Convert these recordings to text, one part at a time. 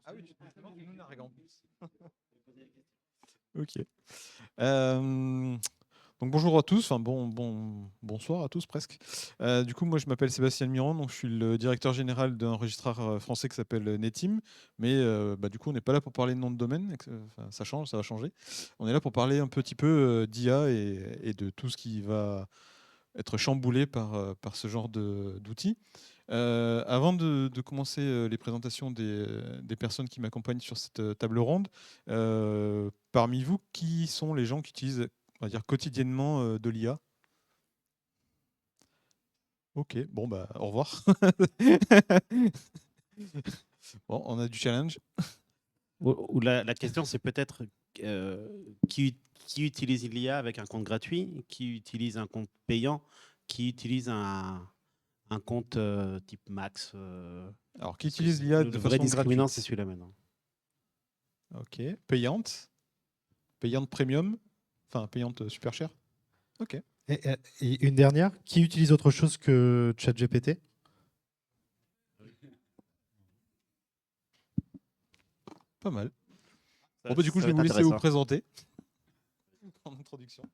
Ah oui, tu nous nargues en plus. Ok. Euh, donc bonjour à tous, enfin bonsoir à tous presque. Du coup, moi je m'appelle Sébastien Miron, donc je suis le directeur général d'un registraire français qui s'appelle Netim. Mais du coup, on n'est pas là pour parler de nom de domaine, enfin, ça change, ça va changer. On est là pour parler un petit peu d'IA et de tout ce qui va être chamboulé par ce genre d'outils. Avant de commencer les présentations des personnes qui m'accompagnent sur cette table ronde, parmi vous, qui sont les gens qui utilisent, on va dire, quotidiennement de l'IA? Ok, bon, bah, au revoir. Bon, on a du challenge. Ou la question, c'est peut-être qui utilise l'IA avec un compte gratuit, qui utilise un compte payant, qui utilise un compte type Max. Alors, qui Parce que utilise l'IA de le vrai façon discriminant, c'est gratuite? celui-là maintenant. Ok, payante, payante premium, enfin payante super chère. Ok, Et une dernière, qui utilise autre chose que ChatGPT? pas mal. Bon, Ça, bah, du coup, ça je va vais être vous laisser vous intéressant. présenter en introduction.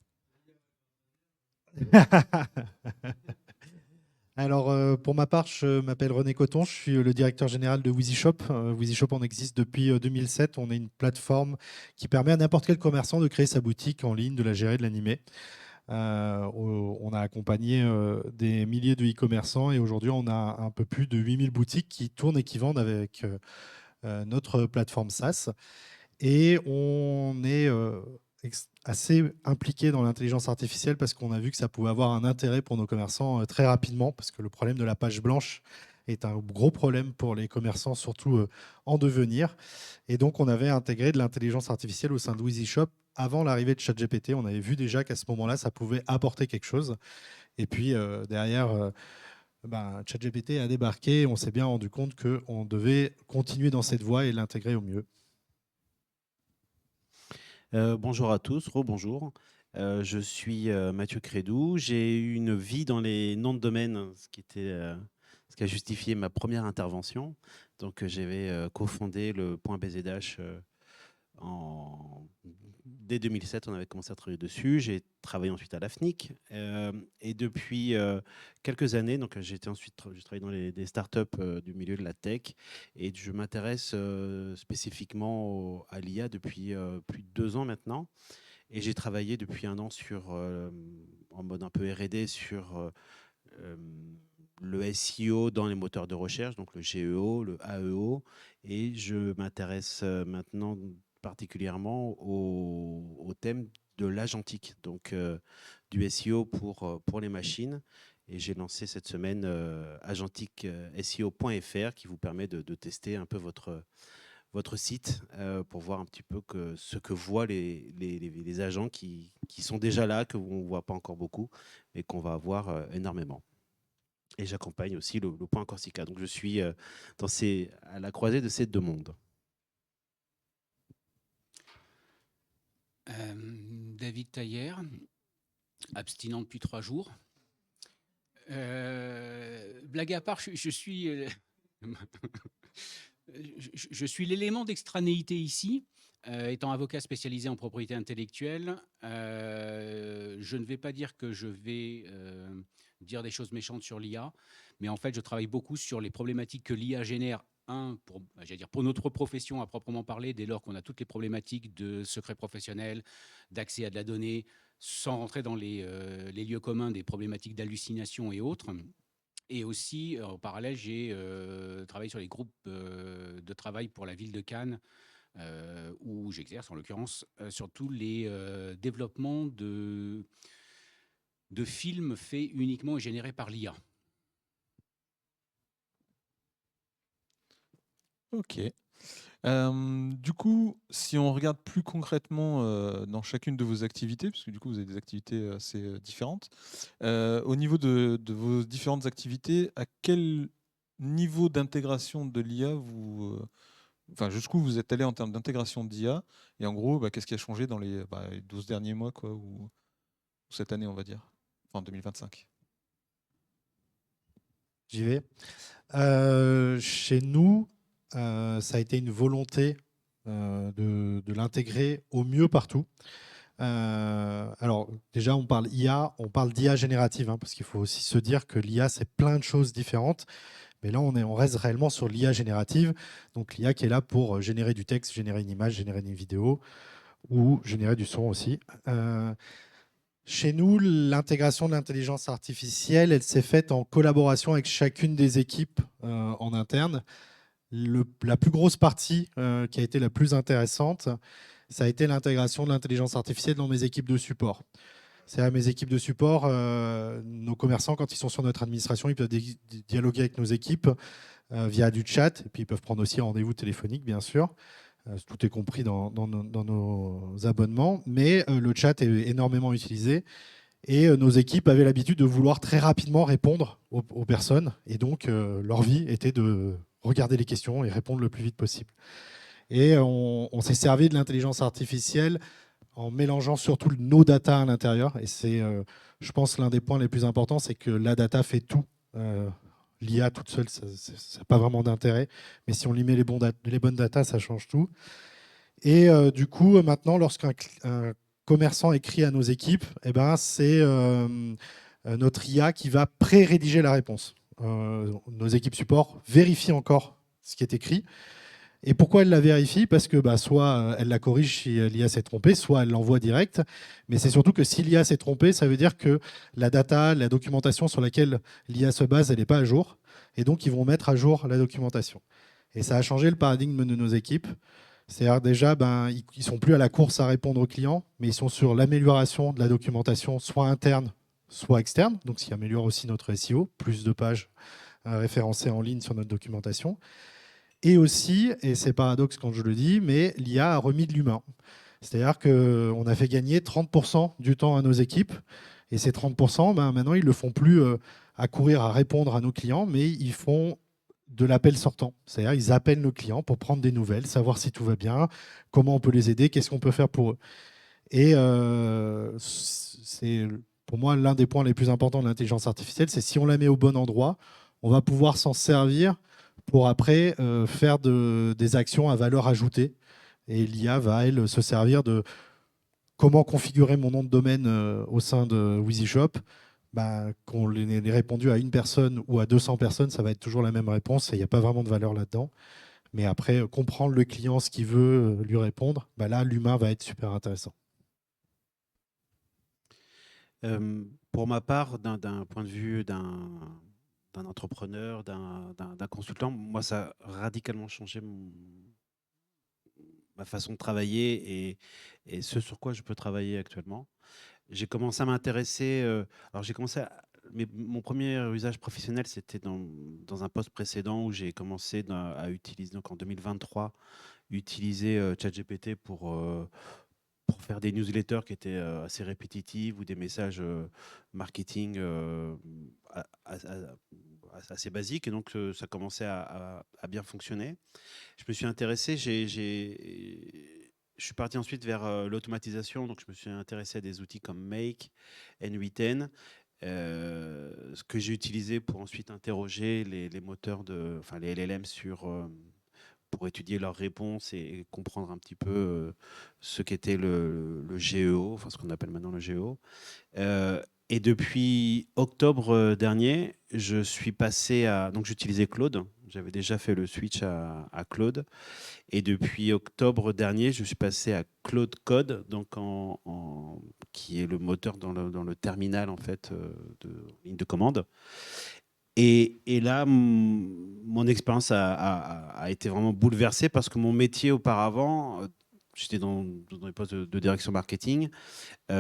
Alors, pour ma part, je m'appelle René Coton, je suis le directeur général de WheezyShop. WheezyShop, on existe depuis 2007. On est une plateforme qui permet à n'importe quel commerçant de créer sa boutique en ligne, de la gérer, de l'animer. On a accompagné des milliers de e-commerçants et aujourd'hui, on a un peu plus de 8000 boutiques qui tournent et qui vendent avec notre plateforme SaaS. Et on est assez impliqué dans l'intelligence artificielle parce qu'on a vu que ça pouvait avoir un intérêt pour nos commerçants très rapidement, parce que le problème de la page blanche est un gros problème pour les commerçants, surtout en devenir. Et donc, on avait intégré de l'intelligence artificielle au sein de WheezyShop avant l'arrivée de ChatGPT. On avait vu déjà qu'à ce moment-là, ça pouvait apporter quelque chose. Et puis, derrière, ChatGPT a débarqué et on s'est bien rendu compte qu'on devait continuer dans cette voie et l'intégrer au mieux. Bonjour à tous, rebonjour. Je suis Mathieu Crédou. J'ai eu une vie dans les noms de domaine, ce qui a justifié ma première intervention. Donc, j'avais cofondé le .bzh dès 2007. On avait commencé à travailler dessus. J'ai travaillé ensuite à l'AFNIC. Et depuis quelques années, donc j'ai travaillé dans des startups du milieu de la tech. Et je m'intéresse spécifiquement à l'IA depuis plus de 2 ans maintenant. Et j'ai travaillé depuis 1 an en mode un peu R&D sur le SEO dans les moteurs de recherche, donc le GEO, le AEO. Et je m'intéresse maintenant particulièrement au thème de l'agentique, donc du SEO pour les machines. Et j'ai lancé cette semaine agentique.seo.fr qui vous permet de tester un peu votre site pour voir un petit peu ce que voient les agents qui sont déjà là, que on ne voit pas encore beaucoup, mais qu'on va avoir énormément. Et j'accompagne aussi le Point Corsica. Donc je suis à la croisée de ces 2 mondes. David Taillère, abstinent depuis 3 jours. Blague à part, je suis je suis l'élément d'extranéité ici. Étant avocat spécialisé en propriété intellectuelle, je ne vais pas dire que je vais dire des choses méchantes sur l'IA, mais en fait, je travaille beaucoup sur les problématiques que l'IA génère. Pour notre profession à proprement parler, dès lors qu'on a toutes les problématiques de secret professionnel, d'accès à de la donnée, sans rentrer dans les lieux communs des problématiques d'hallucination et autres. Et aussi, en parallèle, j'ai travaillé sur les groupes de travail pour la ville de Cannes, où j'exerce en l'occurrence sur tous les développements de films faits uniquement et générés par l'IA. Ok. Du coup, si on regarde plus concrètement dans chacune de vos activités, parce que du coup vous avez des activités assez différentes, au niveau de vos différentes activités, à quel niveau d'intégration de l'IA enfin jusqu'où vous êtes allé en termes d'intégration d'IA, et en gros, qu'est-ce qui a changé dans les 12 derniers mois, quoi, ou cette année, on va dire, enfin 2025? J'y vais. Chez nous, ça a été une volonté de l'intégrer au mieux partout. Alors déjà, on parle IA, on parle d'IA générative, hein, parce qu'il faut aussi se dire que l'IA, c'est plein de choses différentes. Mais là, on reste réellement sur l'IA générative, donc l'IA qui est là pour générer du texte, générer une image, générer une vidéo, ou générer du son aussi. Chez nous, l'intégration de l'intelligence artificielle, elle s'est faite en collaboration avec chacune des équipes en interne. La plus grosse partie qui a été la plus intéressante, ça a été l'intégration de l'intelligence artificielle dans mes équipes de support. C'est-à-dire mes équipes de support, nos commerçants, quand ils sont sur notre administration, ils peuvent dialoguer avec nos équipes via du chat, et puis ils peuvent prendre aussi un rendez-vous téléphonique, bien sûr. Tout est compris dans nos abonnements, mais le chat est énormément utilisé. Et nos équipes avaient l'habitude de vouloir très rapidement répondre aux personnes. Et donc, leur vie était de regarder les questions et répondre le plus vite possible. Et on s'est servi de l'intelligence artificielle en mélangeant surtout nos data à l'intérieur. Et c'est, je pense, l'un des points les plus importants, c'est que la data fait tout. L'IA toute seule, ça n'a pas vraiment d'intérêt. Mais si on lui met les bonnes data, ça change tout. Et du coup, maintenant, lorsqu'un commerçant écrit à nos équipes, eh ben, c'est notre IA qui va pré-rédiger la réponse. Nos équipes support vérifient encore ce qui est écrit. Et pourquoi elle la vérifie? Parce que soit elle la corrige si l'IA s'est trompée, soit elle l'envoie direct. Mais c'est surtout que si l'IA s'est trompée, ça veut dire que la data, la documentation sur laquelle l'IA se base, elle n'est pas à jour. Et donc, ils vont mettre à jour la documentation. Et ça a changé le paradigme de nos équipes. C'est-à-dire déjà, ils ne sont plus à la course à répondre aux clients, mais ils sont sur l'amélioration de la documentation, soit interne, soit externe. Donc, ce qui améliore aussi notre SEO, plus de pages référencées en ligne sur notre documentation. Et aussi, et c'est paradoxe quand je le dis, mais l'IA a remis de l'humain. C'est-à-dire qu'on a fait gagner 30% du temps à nos équipes. Et ces 30%, maintenant, ils ne le font plus à courir, à répondre à nos clients, mais ils font de l'appel sortant. C'est-à-dire ils appellent nos clients pour prendre des nouvelles, savoir si tout va bien, comment on peut les aider, qu'est-ce qu'on peut faire pour eux. Et c'est pour moi l'un des points les plus importants de l'intelligence artificielle, c'est si on la met au bon endroit, on va pouvoir s'en servir pour après faire des actions à valeur ajoutée. Et l'IA va, elle, se servir de comment configurer mon nom de domaine au sein de WheezyShop. Qu'on ait répondu à une personne ou à 200 personnes, ça va être toujours la même réponse et il n'y a pas vraiment de valeur là-dedans. Mais après, comprendre le client, ce qu'il veut, lui répondre, là, l'humain va être super intéressant. Pour ma part, d'un point de vue d'un entrepreneur, d'un consultant, moi, ça a radicalement changé ma façon de travailler et ce sur quoi je peux travailler actuellement. J'ai commencé à m'intéresser. Alors, j'ai commencé mon premier usage professionnel, c'était dans un poste précédent où j'ai commencé à utiliser, donc en 2023, utiliser ChatGPT pour faire des newsletters qui étaient assez répétitives ou des messages marketing assez basiques. Et donc, ça commençait à bien fonctionner. Je me suis intéressé, je suis parti ensuite vers l'automatisation. Donc, je me suis intéressé à des outils comme Make, N8N, ce que j'ai utilisé pour ensuite interroger les moteurs, les LLM pour étudier leurs réponses et comprendre un petit peu ce qu'était le GEO, enfin ce qu'on appelle maintenant le GEO. Et depuis octobre dernier, je suis passé à... Donc j'utilisais Claude, j'avais déjà fait le switch à Claude. Et depuis octobre dernier, je suis passé à Claude Code, donc qui est le moteur dans le terminal en fait, de ligne de commande. Et là, mon expérience a été vraiment bouleversée parce que mon métier auparavant, j'étais dans les postes de direction marketing,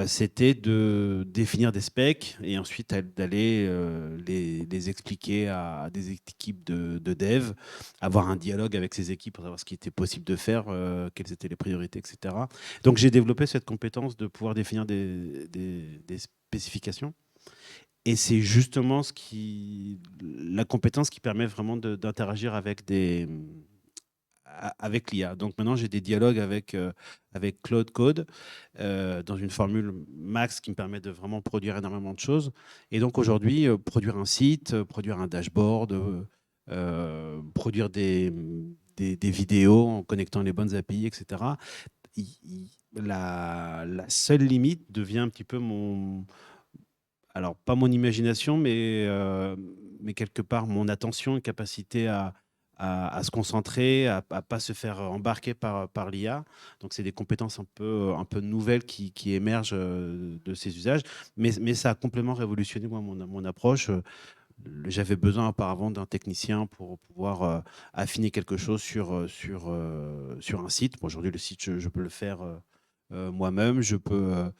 c'était de définir des specs et ensuite d'aller les expliquer à des équipes de dev, avoir un dialogue avec ces équipes pour savoir ce qui était possible de faire, quelles étaient les priorités, etc. Donc j'ai développé cette compétence de pouvoir définir des spécifications. Et c'est justement la compétence qui permet vraiment d'interagir avec l'IA. Donc maintenant, j'ai des dialogues avec Claude Code dans une formule max qui me permet de vraiment produire énormément de choses. Et donc aujourd'hui, produire un site, produire un dashboard, produire des des vidéos en connectant les bonnes API, etc. La seule limite devient un petit peu alors pas mon imagination, mais quelque part mon attention et capacité à se concentrer, à ne pas se faire embarquer par l'IA. Donc, c'est des compétences un peu nouvelles qui émergent de ces usages. Mais ça a complètement révolutionné moi, mon approche. J'avais besoin auparavant d'un technicien pour pouvoir affiner quelque chose sur un site. Bon, aujourd'hui, le site, je peux le faire moi-même. Je peux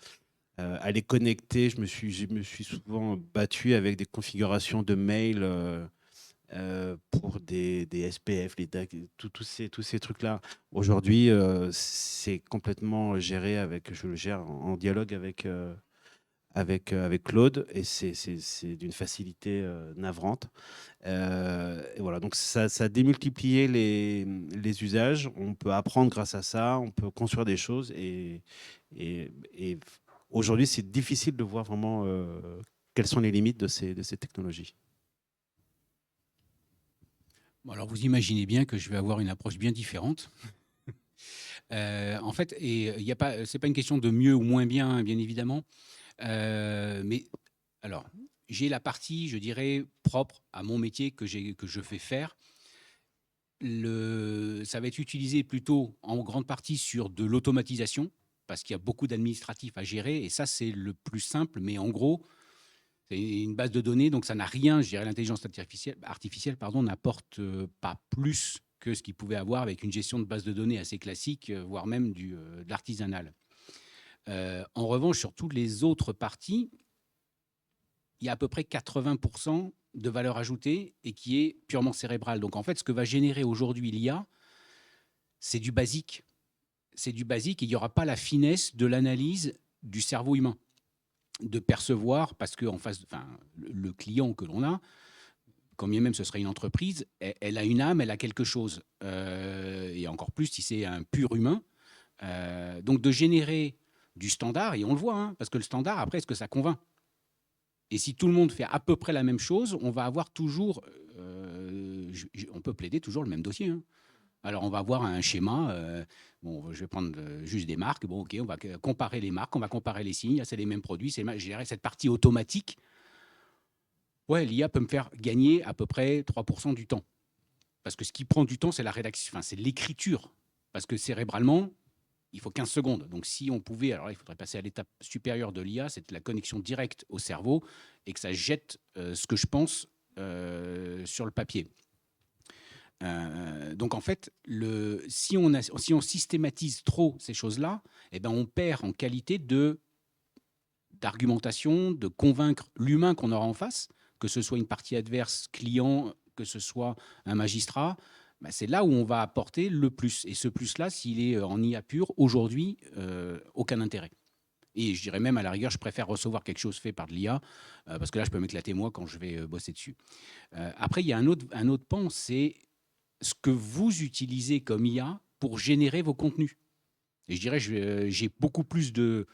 aller connecter. Je me suis souvent battu avec des configurations de mails pour des SPF, tous ces trucs-là. Aujourd'hui, c'est complètement géré je le gère en dialogue avec Claude, et c'est d'une facilité navrante. Et voilà, donc ça a démultiplié les usages. On peut apprendre grâce à ça, on peut construire des choses, et aujourd'hui, c'est difficile de voir vraiment quelles sont les limites de ces technologies. Bon, alors, vous imaginez bien que je vais avoir une approche bien différente. En fait, et c'est pas une question de mieux ou moins bien, bien évidemment. Mais alors, j'ai la partie, je dirais, propre à mon métier que je fais faire. Ça va être utilisé plutôt en grande partie sur de l'automatisation, parce qu'il y a beaucoup d'administratifs à gérer, et ça, c'est le plus simple. Mais en gros, c'est une base de données, donc ça n'a rien, je dirais, l'intelligence artificielle, n'apporte pas plus que ce qu'il pouvait avoir avec une gestion de base de données assez classique, voire même de l'artisanal. En revanche, sur toutes les autres parties, il y a à peu près 80% de valeur ajoutée et qui est purement cérébrale. Donc en fait, ce que va générer aujourd'hui l'IA, c'est du basique. C'est du basique, et il n'y aura pas la finesse de l'analyse du cerveau humain, de percevoir, parce que en face, le client que l'on a, quand bien même ce serait une entreprise, elle a une âme, elle a quelque chose. Et encore plus si c'est un pur humain. Donc de générer du standard, et on le voit, hein, parce que le standard, après, est-ce que ça convainc? Et si tout le monde fait à peu près la même chose, on va avoir toujours, on peut plaider toujours le même dossier, hein. Alors, on va avoir un schéma. Bon, je vais prendre juste des marques. Bon, OK, on va comparer les marques, on va comparer les signes. C'est les mêmes produits. Je dirais cette partie automatique. Ouais, l'IA peut me faire gagner à peu près 3% du temps. Parce que ce qui prend du temps, c'est la rédaction, c'est l'écriture. Parce que cérébralement, il faut 15 secondes. Donc, si on pouvait, alors là, il faudrait passer à l'étape supérieure de l'IA, c'est la connexion directe au cerveau, et que ça jette ce que je pense sur le papier. Donc en fait, si on systématise trop ces choses-là, eh ben on perd en qualité d'argumentation, de convaincre l'humain qu'on aura en face, que ce soit une partie adverse, client, que ce soit un magistrat. Ben c'est là où on va apporter le plus. Et ce plus-là, s'il est en IA pur, aujourd'hui, aucun intérêt. Et je dirais même, à la rigueur, je préfère recevoir quelque chose fait par de l'IA, parce que là, je peux m'éclater moi quand je vais bosser dessus. Après, il y a un autre pan, c'est ce que vous utilisez comme IA pour générer vos contenus. Et je dirais, j'ai beaucoup plus de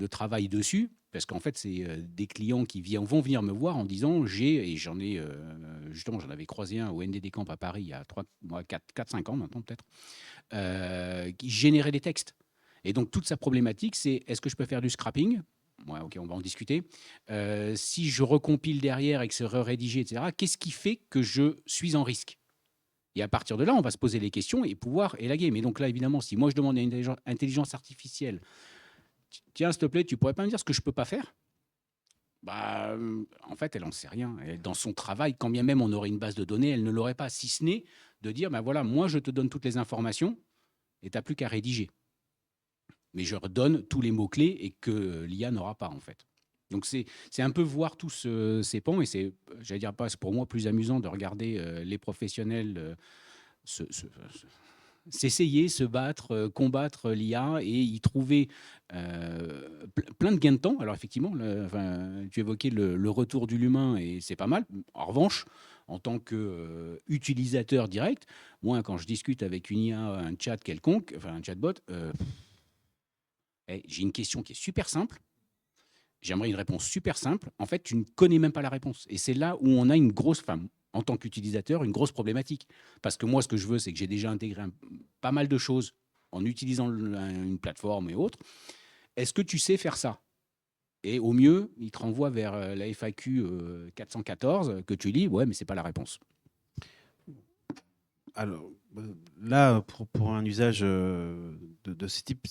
travail dessus, parce qu'en fait, c'est des clients qui vont venir me voir en disant, justement, j'en avais croisé un au NDD Camp à Paris il y a 4-5 ans maintenant peut-être, qui générait des textes. Et donc, toute sa problématique, c'est est-ce que je peux faire du scrapping? Ouais, OK, on va en discuter. Si je recompile derrière et que c'est rédigé, etc., qu'est-ce qui fait que je suis en risque? Et à partir de là, on va se poser les questions et pouvoir élaguer. Mais donc là, évidemment, si moi je demande à une intelligence artificielle, tiens, s'il te plaît, tu pourrais pas me dire ce que je peux pas faire? Bah, en fait, elle n'en sait rien. Dans son travail, quand bien même on aurait une base de données, elle ne l'aurait pas, si ce n'est de dire, ben voilà, moi je te donne toutes les informations et tu n'as plus qu'à rédiger. Mais je redonne tous les mots-clés et que l'IA n'aura pas, en fait. Donc c'est un peu voir tous ces pans, et c'est, j'allais dire, pas, c'est pour moi plus amusant de regarder les professionnels s'essayer, se battre, combattre l'IA et y trouver plein de gains de temps. Alors effectivement, tu évoquais le retour de l'humain, et c'est pas mal. En revanche, en tant qu'utilisateur direct, moi, quand je discute avec une IA, un chat quelconque, enfin un chatbot, j'ai une question qui est super simple. J'aimerais une réponse super simple. En fait, tu ne connais même pas la réponse. Et c'est là où on a une grosse... Enfin, en tant qu'utilisateur, une grosse problématique. Parce que moi, ce que je veux, c'est que j'ai déjà intégré pas mal de choses en utilisant une plateforme et autres. Est-ce que tu sais faire ça? Et au mieux, il te renvoie vers la FAQ 414 que tu lis. Ouais, mais c'est pas la réponse. Alors là, pour un usage de ce type,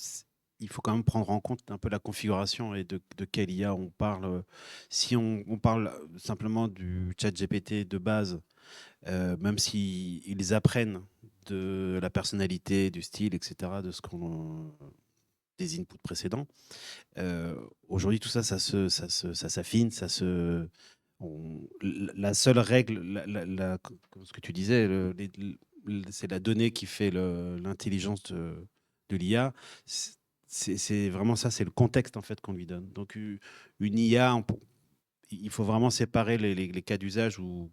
il faut quand même prendre en compte un peu la configuration et de quelle IA on parle. Si on parle simplement du chat GPT de base, même s'ils apprennent de la personnalité, du style, etc., de ce qu'on des inputs précédents, aujourd'hui tout ça, ça s'affine, la seule règle, ce que tu disais, c'est la donnée qui fait l'intelligence de l'IA. C'est vraiment ça, c'est le contexte en fait qu'on lui donne. Donc une IA, il faut vraiment séparer les cas d'usage où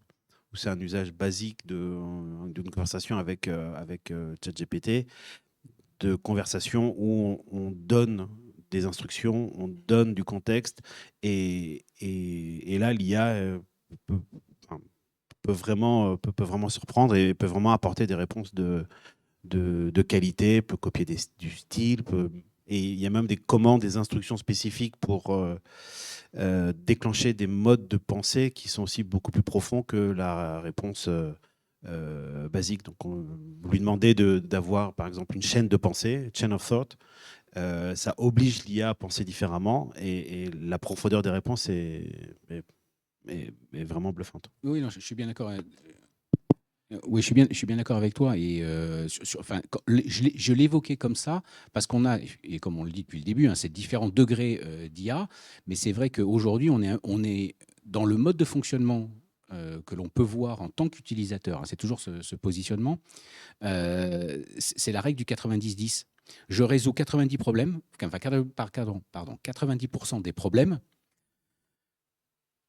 c'est un usage basique d'une conversation avec ChatGPT, de conversation où on donne des instructions, on donne du contexte, et là l'IA peut vraiment surprendre et peut vraiment apporter des réponses de qualité, peut copier du style, et il y a même des commandes, des instructions spécifiques pour déclencher des modes de pensée qui sont aussi beaucoup plus profonds que la réponse basique. Donc on lui demandait d'avoir par exemple une chaîne de pensée, chain of thought. Ça oblige l'IA à penser différemment, et la profondeur des réponses est vraiment bluffante. Oui, non, je suis bien d'accord. Oui, je suis bien d'accord avec toi. Et enfin, je l'évoquais comme ça parce qu'on a, et comme on le dit depuis le début, hein, c'est différents degrés d'IA. Mais c'est vrai qu'aujourd'hui, on est dans le mode de fonctionnement que l'on peut voir en tant qu'utilisateur. Hein, c'est toujours ce positionnement. C'est la règle du 90-10. Je résous 90 problèmes, enfin, 90% des problèmes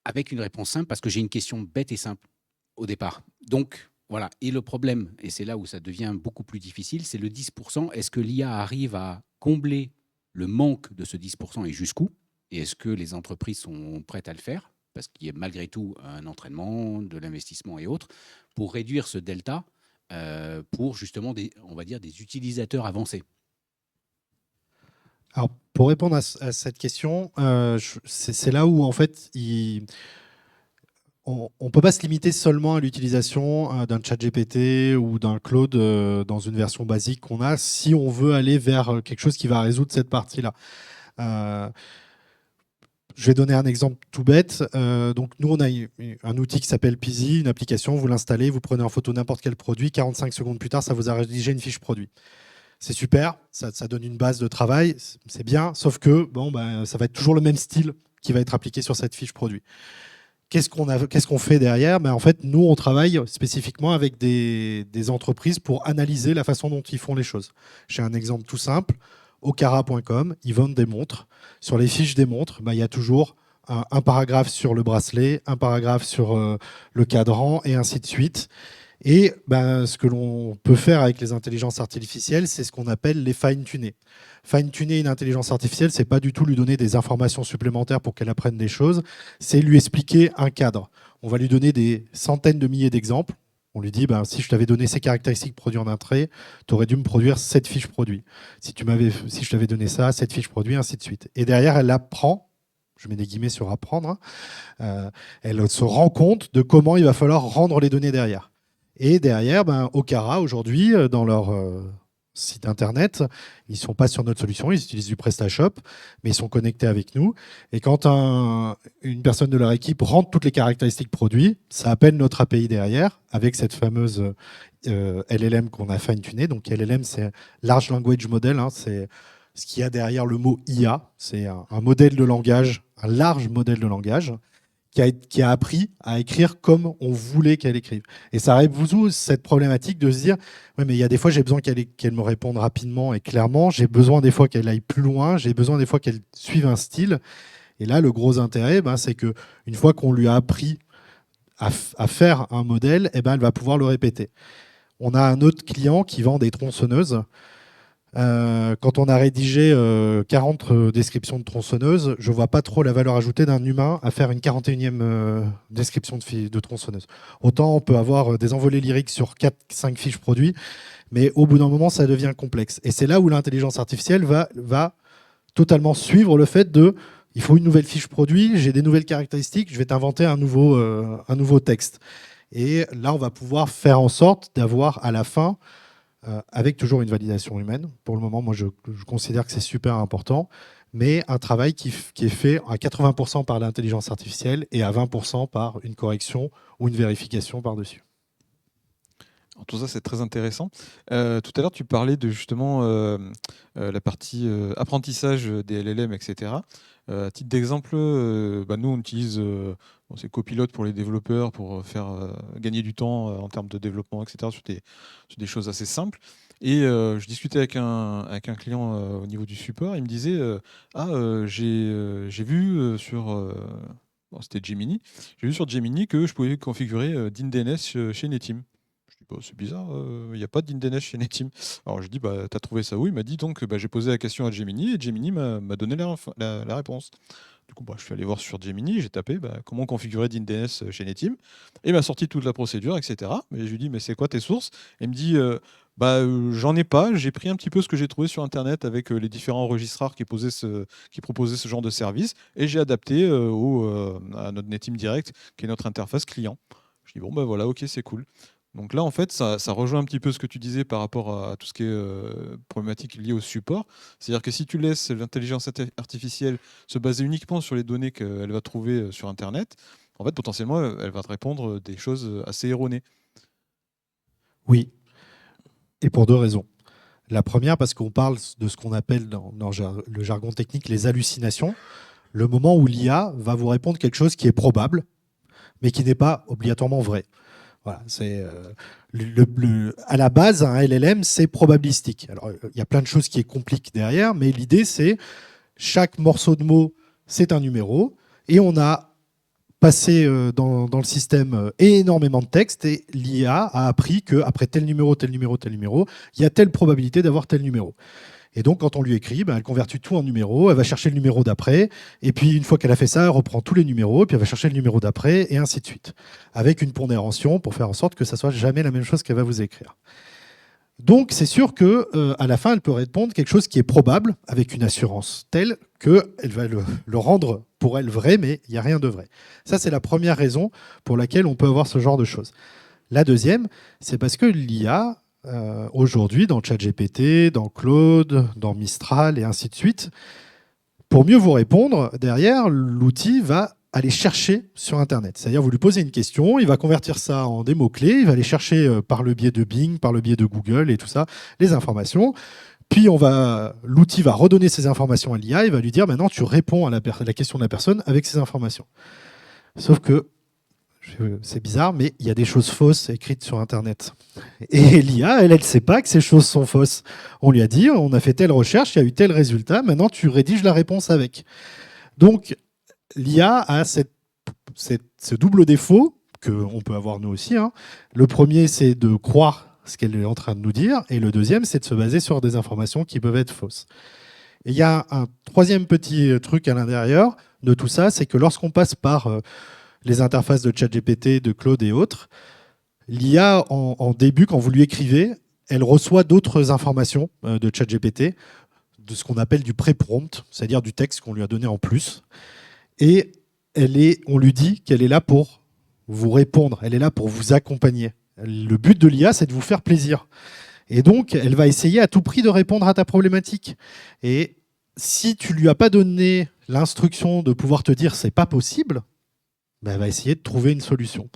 avec une réponse simple parce que j'ai une question bête et simple au départ. Donc, voilà. Et le problème, et c'est là où ça devient beaucoup plus difficile, c'est le 10%. Est-ce que l'IA arrive à combler le manque de ce 10% et jusqu'où? Et est-ce que les entreprises sont prêtes à le faire? Parce qu'il y a malgré tout un entraînement, de l'investissement et autres, pour réduire ce delta pour justement on va dire des utilisateurs avancés. Alors, pour répondre à cette question, c'est là où en fait on ne peut pas se limiter seulement à l'utilisation d'un chat GPT ou d'un Claude dans une version basique qu'on a si on veut aller vers quelque chose qui va résoudre cette partie-là. Je vais donner un exemple tout bête. Donc nous, on a un outil qui s'appelle Peasy, une application, vous l'installez, vous prenez en photo n'importe quel produit, 45 secondes plus tard, ça vous a rédigé une fiche produit. C'est super, ça donne une base de travail, c'est bien, sauf que bon, ça va être toujours le même style qui va être appliqué sur cette fiche produit. Qu'est-ce qu'on fait derrière? En fait, nous, on travaille spécifiquement avec des entreprises pour analyser la façon dont ils font les choses. J'ai un exemple tout simple. Okara.com, ils vendent des montres. Sur les fiches des montres, il y a toujours un paragraphe sur le bracelet, un paragraphe sur le cadran, et ainsi de suite. Et ce que l'on peut faire avec les intelligences artificielles, c'est ce qu'on appelle les fine-tuner. Fine-tuner une intelligence artificielle, c'est pas du tout lui donner des informations supplémentaires pour qu'elle apprenne des choses, c'est lui expliquer un cadre. On va lui donner des centaines de milliers d'exemples. On lui dit, si je t'avais donné ces caractéristiques produits en entrée, tu aurais dû me produire cette fiche produit. Si je t'avais donné ça, cette fiche produit, ainsi de suite. Et derrière, elle apprend, je mets des guillemets sur apprendre, elle se rend compte de comment il va falloir rendre les données derrière. Et derrière, Okara, aujourd'hui, dans leur site internet, ils ne sont pas sur notre solution, ils utilisent du PrestaShop, mais ils sont connectés avec nous. Et quand une personne de leur équipe rentre toutes les caractéristiques produits, ça appelle notre API derrière, avec cette fameuse LLM qu'on a fine-tuné. Donc LLM, c'est Large Language Model, hein, c'est ce qu'il y a derrière le mot IA. C'est un modèle de langage, un large modèle de langage, qui a appris à écrire comme on voulait qu'elle écrive. Et ça résout cette problématique de se dire, ouais, mais il y a des fois, j'ai besoin qu'elle me réponde rapidement et clairement, j'ai besoin des fois qu'elle aille plus loin, j'ai besoin des fois qu'elle suive un style. Et là, le gros intérêt, c'est qu'une fois qu'on lui a appris à faire un modèle, elle va pouvoir le répéter. On a un autre client qui vend des tronçonneuses. Quand on a rédigé 40 descriptions de tronçonneuses, je ne vois pas trop la valeur ajoutée d'un humain à faire une 41e description de tronçonneuse. Autant on peut avoir des envolées lyriques sur 4-5 fiches produits, mais au bout d'un moment, ça devient complexe. Et c'est là où l'intelligence artificielle va totalement suivre le fait de il faut une nouvelle fiche produit, j'ai des nouvelles caractéristiques, je vais t'inventer un nouveau texte. Et là, on va pouvoir faire en sorte d'avoir à la fin, avec toujours une validation humaine, pour le moment, moi je considère que c'est super important, mais un travail qui est fait à 80% par l'intelligence artificielle et à 20% par une correction ou une vérification par-dessus. Alors, tout ça, c'est très intéressant. Tout à l'heure, tu parlais de justement la partie apprentissage des LLM, etc. À titre d'exemple, nous, on utilise c'est Copilot pour les développeurs pour faire gagner du temps en termes de développement, etc., sur des choses assez simples. Et je discutais avec un client au niveau du support. Il me disait j'ai vu c'était Gemini. J'ai vu sur Gemini que je pouvais configurer DynDNS chez Netim. Je dis, bah, c'est bizarre, il n'y a pas d'InDNS chez Netim. Alors je dis, bah, t'as trouvé ça où? Il m'a dit, donc j'ai posé la question à Gemini et Gemini m'a donné la réponse. Du coup, je suis allé voir sur Gemini, j'ai tapé comment configurer d'InDNS chez Netim et il m'a sorti toute la procédure, etc. Mais je lui dis, mais c'est quoi tes sources? Et il me dit, j'en ai pas, j'ai pris un petit peu ce que j'ai trouvé sur Internet avec les différents enregistreurs qui proposaient ce genre de service et j'ai adapté à notre Netim Direct, qui est notre interface client. Je dis, bon, voilà, ok, c'est cool. Donc là, en fait, ça rejoint un petit peu ce que tu disais par rapport à tout ce qui est problématique liée au support. C'est-à-dire que si tu laisses l'intelligence artificielle se baser uniquement sur les données qu'elle va trouver sur Internet, en fait, potentiellement, elle va te répondre des choses assez erronées. Oui, et pour deux raisons. La première, parce qu'on parle de ce qu'on appelle dans le jargon technique les hallucinations, le moment où l'IA va vous répondre quelque chose qui est probable, mais qui n'est pas obligatoirement vrai. Voilà, c'est à la base, un LLM, c'est probabilistique. Alors, il y a plein de choses qui compliquent derrière, mais l'idée, c'est chaque morceau de mot, c'est un numéro, et on a passé dans le système énormément de texte, et l'IA a appris qu'après tel numéro, tel numéro, tel numéro, il y a telle probabilité d'avoir tel numéro. Et donc, quand on lui écrit, elle convertit tout en numéros, elle va chercher le numéro d'après, et puis une fois qu'elle a fait ça, elle reprend tous les numéros, et puis elle va chercher le numéro d'après, et ainsi de suite, avec une pondération pour faire en sorte que ça soit jamais la même chose qu'elle va vous écrire. Donc, c'est sûr que à la fin, elle peut répondre quelque chose qui est probable, avec une assurance telle qu'elle va le rendre pour elle vrai, mais il n'y a rien de vrai. Ça, c'est la première raison pour laquelle on peut avoir ce genre de choses. La deuxième, c'est parce que l'IA, aujourd'hui, dans ChatGPT, dans Claude, dans Mistral et ainsi de suite, pour mieux vous répondre, derrière, l'outil va aller chercher sur Internet. C'est-à-dire, vous lui posez une question, il va convertir ça en des mots-clés, il va aller chercher par le biais de Bing, par le biais de Google et tout ça, les informations. Puis l'outil va redonner ces informations à l'IA et va lui dire, maintenant, tu réponds à la question de la personne avec ces informations. Sauf que c'est bizarre, mais il y a des choses fausses écrites sur Internet. Et l'IA, elle ne sait pas que ces choses sont fausses. On lui a dit, on a fait telle recherche, il y a eu tel résultat, maintenant tu rédiges la réponse avec. Donc, l'IA a ce double défaut qu'on peut avoir nous aussi. Hein. Le premier, c'est de croire ce qu'elle est en train de nous dire, et le deuxième, c'est de se baser sur des informations qui peuvent être fausses. Et il y a un troisième petit truc à l'intérieur de tout ça, c'est que lorsqu'on passe par les interfaces de ChatGPT, de Claude et autres, l'IA, en début, quand vous lui écrivez, elle reçoit d'autres informations de ChatGPT, de ce qu'on appelle du pré-prompt, c'est-à-dire du texte qu'on lui a donné en plus. Et on lui dit qu'elle est là pour vous répondre, elle est là pour vous accompagner. Le but de l'IA, c'est de vous faire plaisir. Et donc, elle va essayer à tout prix de répondre à ta problématique. Et si tu lui as pas donné l'instruction de pouvoir te dire c'est pas possible, elle va essayer de trouver une solution.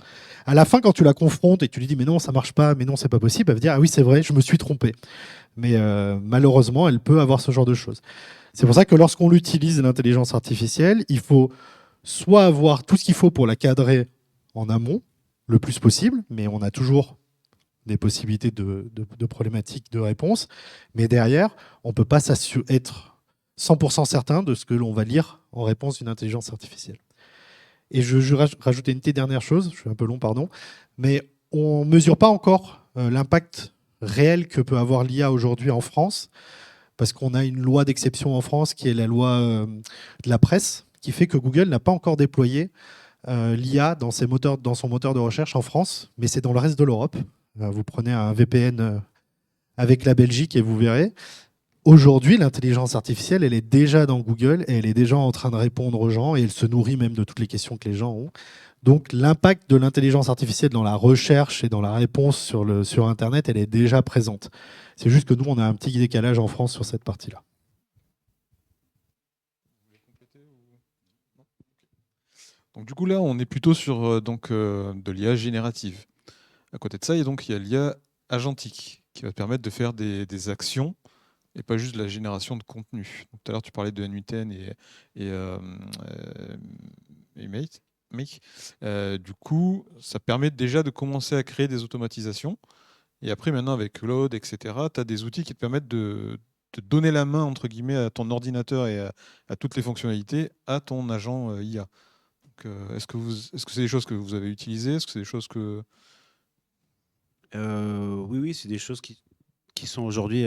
À la fin, quand tu la confrontes et que tu lui dis mais non, ça marche pas, mais non, c'est pas possible, elle va dire ah oui, c'est vrai, je me suis trompé. Mais malheureusement, elle peut avoir ce genre de choses. C'est pour ça que lorsqu'on utilise l'intelligence artificielle, il faut soit avoir tout ce qu'il faut pour la cadrer en amont, le plus possible, mais on a toujours des possibilités de problématiques de réponse. Mais derrière, on ne peut pas être 100% certain de ce que l'on va lire en réponse d'une intelligence artificielle. Et je rajoutais une petite dernière chose, je suis un peu long, pardon, mais on ne mesure pas encore l'impact réel que peut avoir l'IA aujourd'hui en France, parce qu'on a une loi d'exception en France qui est la loi de la presse, qui fait que Google n'a pas encore déployé l'IA dans son moteur de recherche en France, mais c'est dans le reste de l'Europe. Vous prenez un VPN avec la Belgique et vous verrez. Aujourd'hui, l'intelligence artificielle, elle est déjà dans Google et elle est déjà en train de répondre aux gens et elle se nourrit même de toutes les questions que les gens ont. Donc l'impact de l'intelligence artificielle dans la recherche et dans la réponse sur Internet, elle est déjà présente. C'est juste que nous, on a un petit décalage en France sur cette partie-là. Donc du coup là, on est plutôt sur de l'IA générative. À côté de ça, il y a l'IA agentique qui va te permettre de faire des actions et pas juste de la génération de contenu. Donc, tout à l'heure, tu parlais de N8N et Make. Du coup, ça permet déjà de commencer à créer des automatisations. Et après, maintenant, avec Claude, etc., tu as des outils qui te permettent de te donner la main, entre guillemets, à ton ordinateur et à toutes les fonctionnalités, à ton agent IA. Est-ce que c'est des choses que vous avez utilisées? Est-ce que c'est des choses que... Oui, c'est des choses qui sont aujourd'hui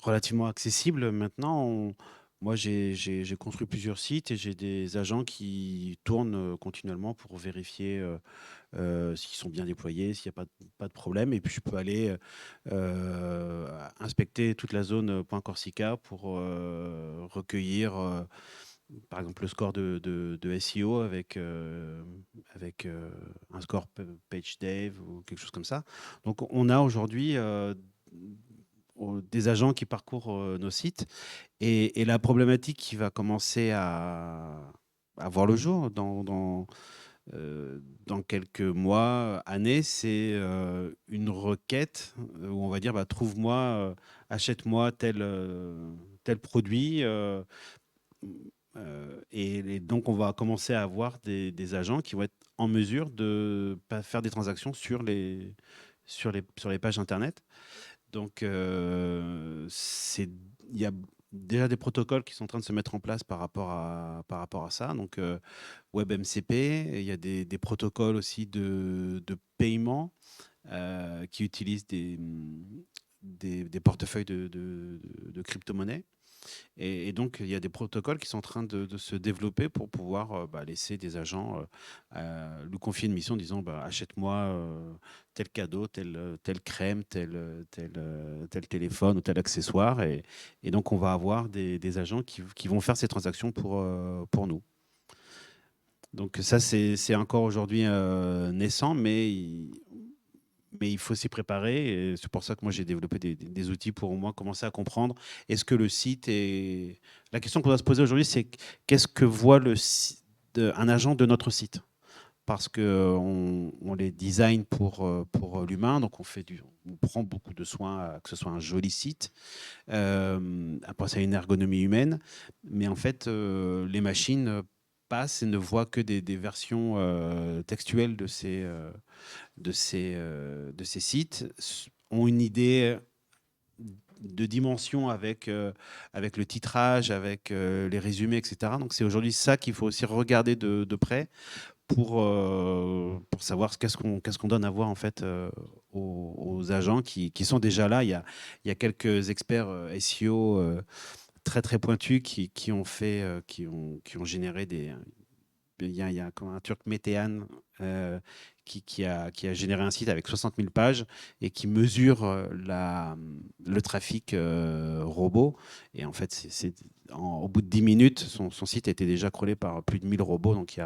relativement accessibles. Maintenant, moi, j'ai construit plusieurs sites et j'ai des agents qui tournent continuellement pour vérifier s'ils sont bien déployés, s'il n'y a pas de problème. Et puis, je peux aller inspecter toute la zone .corsica pour recueillir, par exemple, le score de SEO avec un score PageDave ou quelque chose comme ça. Donc, on a aujourd'hui des agents qui parcourent nos sites et la problématique qui va commencer à voir le jour dans quelques mois, années, c'est une requête où on va dire trouve-moi, achète-moi tel produit. Et donc, on va commencer à avoir des agents qui vont être en mesure de faire des transactions sur les pages Internet. Donc, il y a déjà des protocoles qui sont en train de se mettre en place par rapport à ça. Donc, WebMCP, il y a des protocoles aussi de paiement qui utilisent des portefeuilles de crypto-monnaies. Et donc, il y a des protocoles qui sont en train de se développer pour pouvoir laisser des agents lui confier une mission en disant achète-moi tel cadeau, telle crème, tel téléphone ou tel accessoire. Et donc, on va avoir des agents qui vont faire ces transactions pour nous. Donc ça, c'est encore aujourd'hui naissant, mais il faut s'y préparer. Et c'est pour ça que moi, j'ai développé des outils pour au moins commencer à comprendre. Est-ce que le site est... La question qu'on doit se poser aujourd'hui, c'est qu'est-ce que voit un agent de notre site? Parce qu'on les design pour l'humain, donc on prend beaucoup de soin à que ce soit un joli site. Après, ça a une ergonomie humaine. Mais en fait, les machines passent et ne voient que des versions textuelles de ces sites, ont une idée de dimension avec le titrage, avec les résumés, etc. Donc c'est aujourd'hui ça qu'il faut aussi regarder de près pour savoir qu'est-ce qu'on donne à voir en fait aux agents qui sont déjà là. Il y a quelques experts SEO très très pointus qui ont généré des... Il y a un Turc Metehan qui a généré un site avec 60 000 pages et qui mesure le trafic robot. Et en fait, au bout de 10 minutes, son site était déjà crawlé par plus de 1000 robots. Donc, il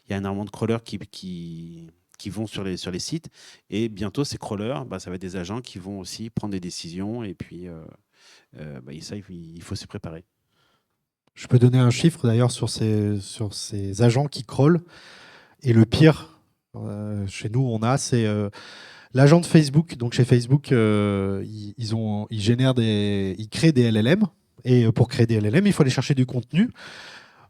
y a énormément de crawlers qui vont sur les sites. Et bientôt, ces crawlers, ça va être des agents qui vont aussi prendre des décisions. Et puis, ça, il faut s'y préparer. Je peux donner un chiffre d'ailleurs sur ces agents qui crawlent. Et le pire, chez nous, c'est l'agent de Facebook. Donc chez Facebook, ils créent des LLM. Et pour créer des LLM, il faut aller chercher du contenu.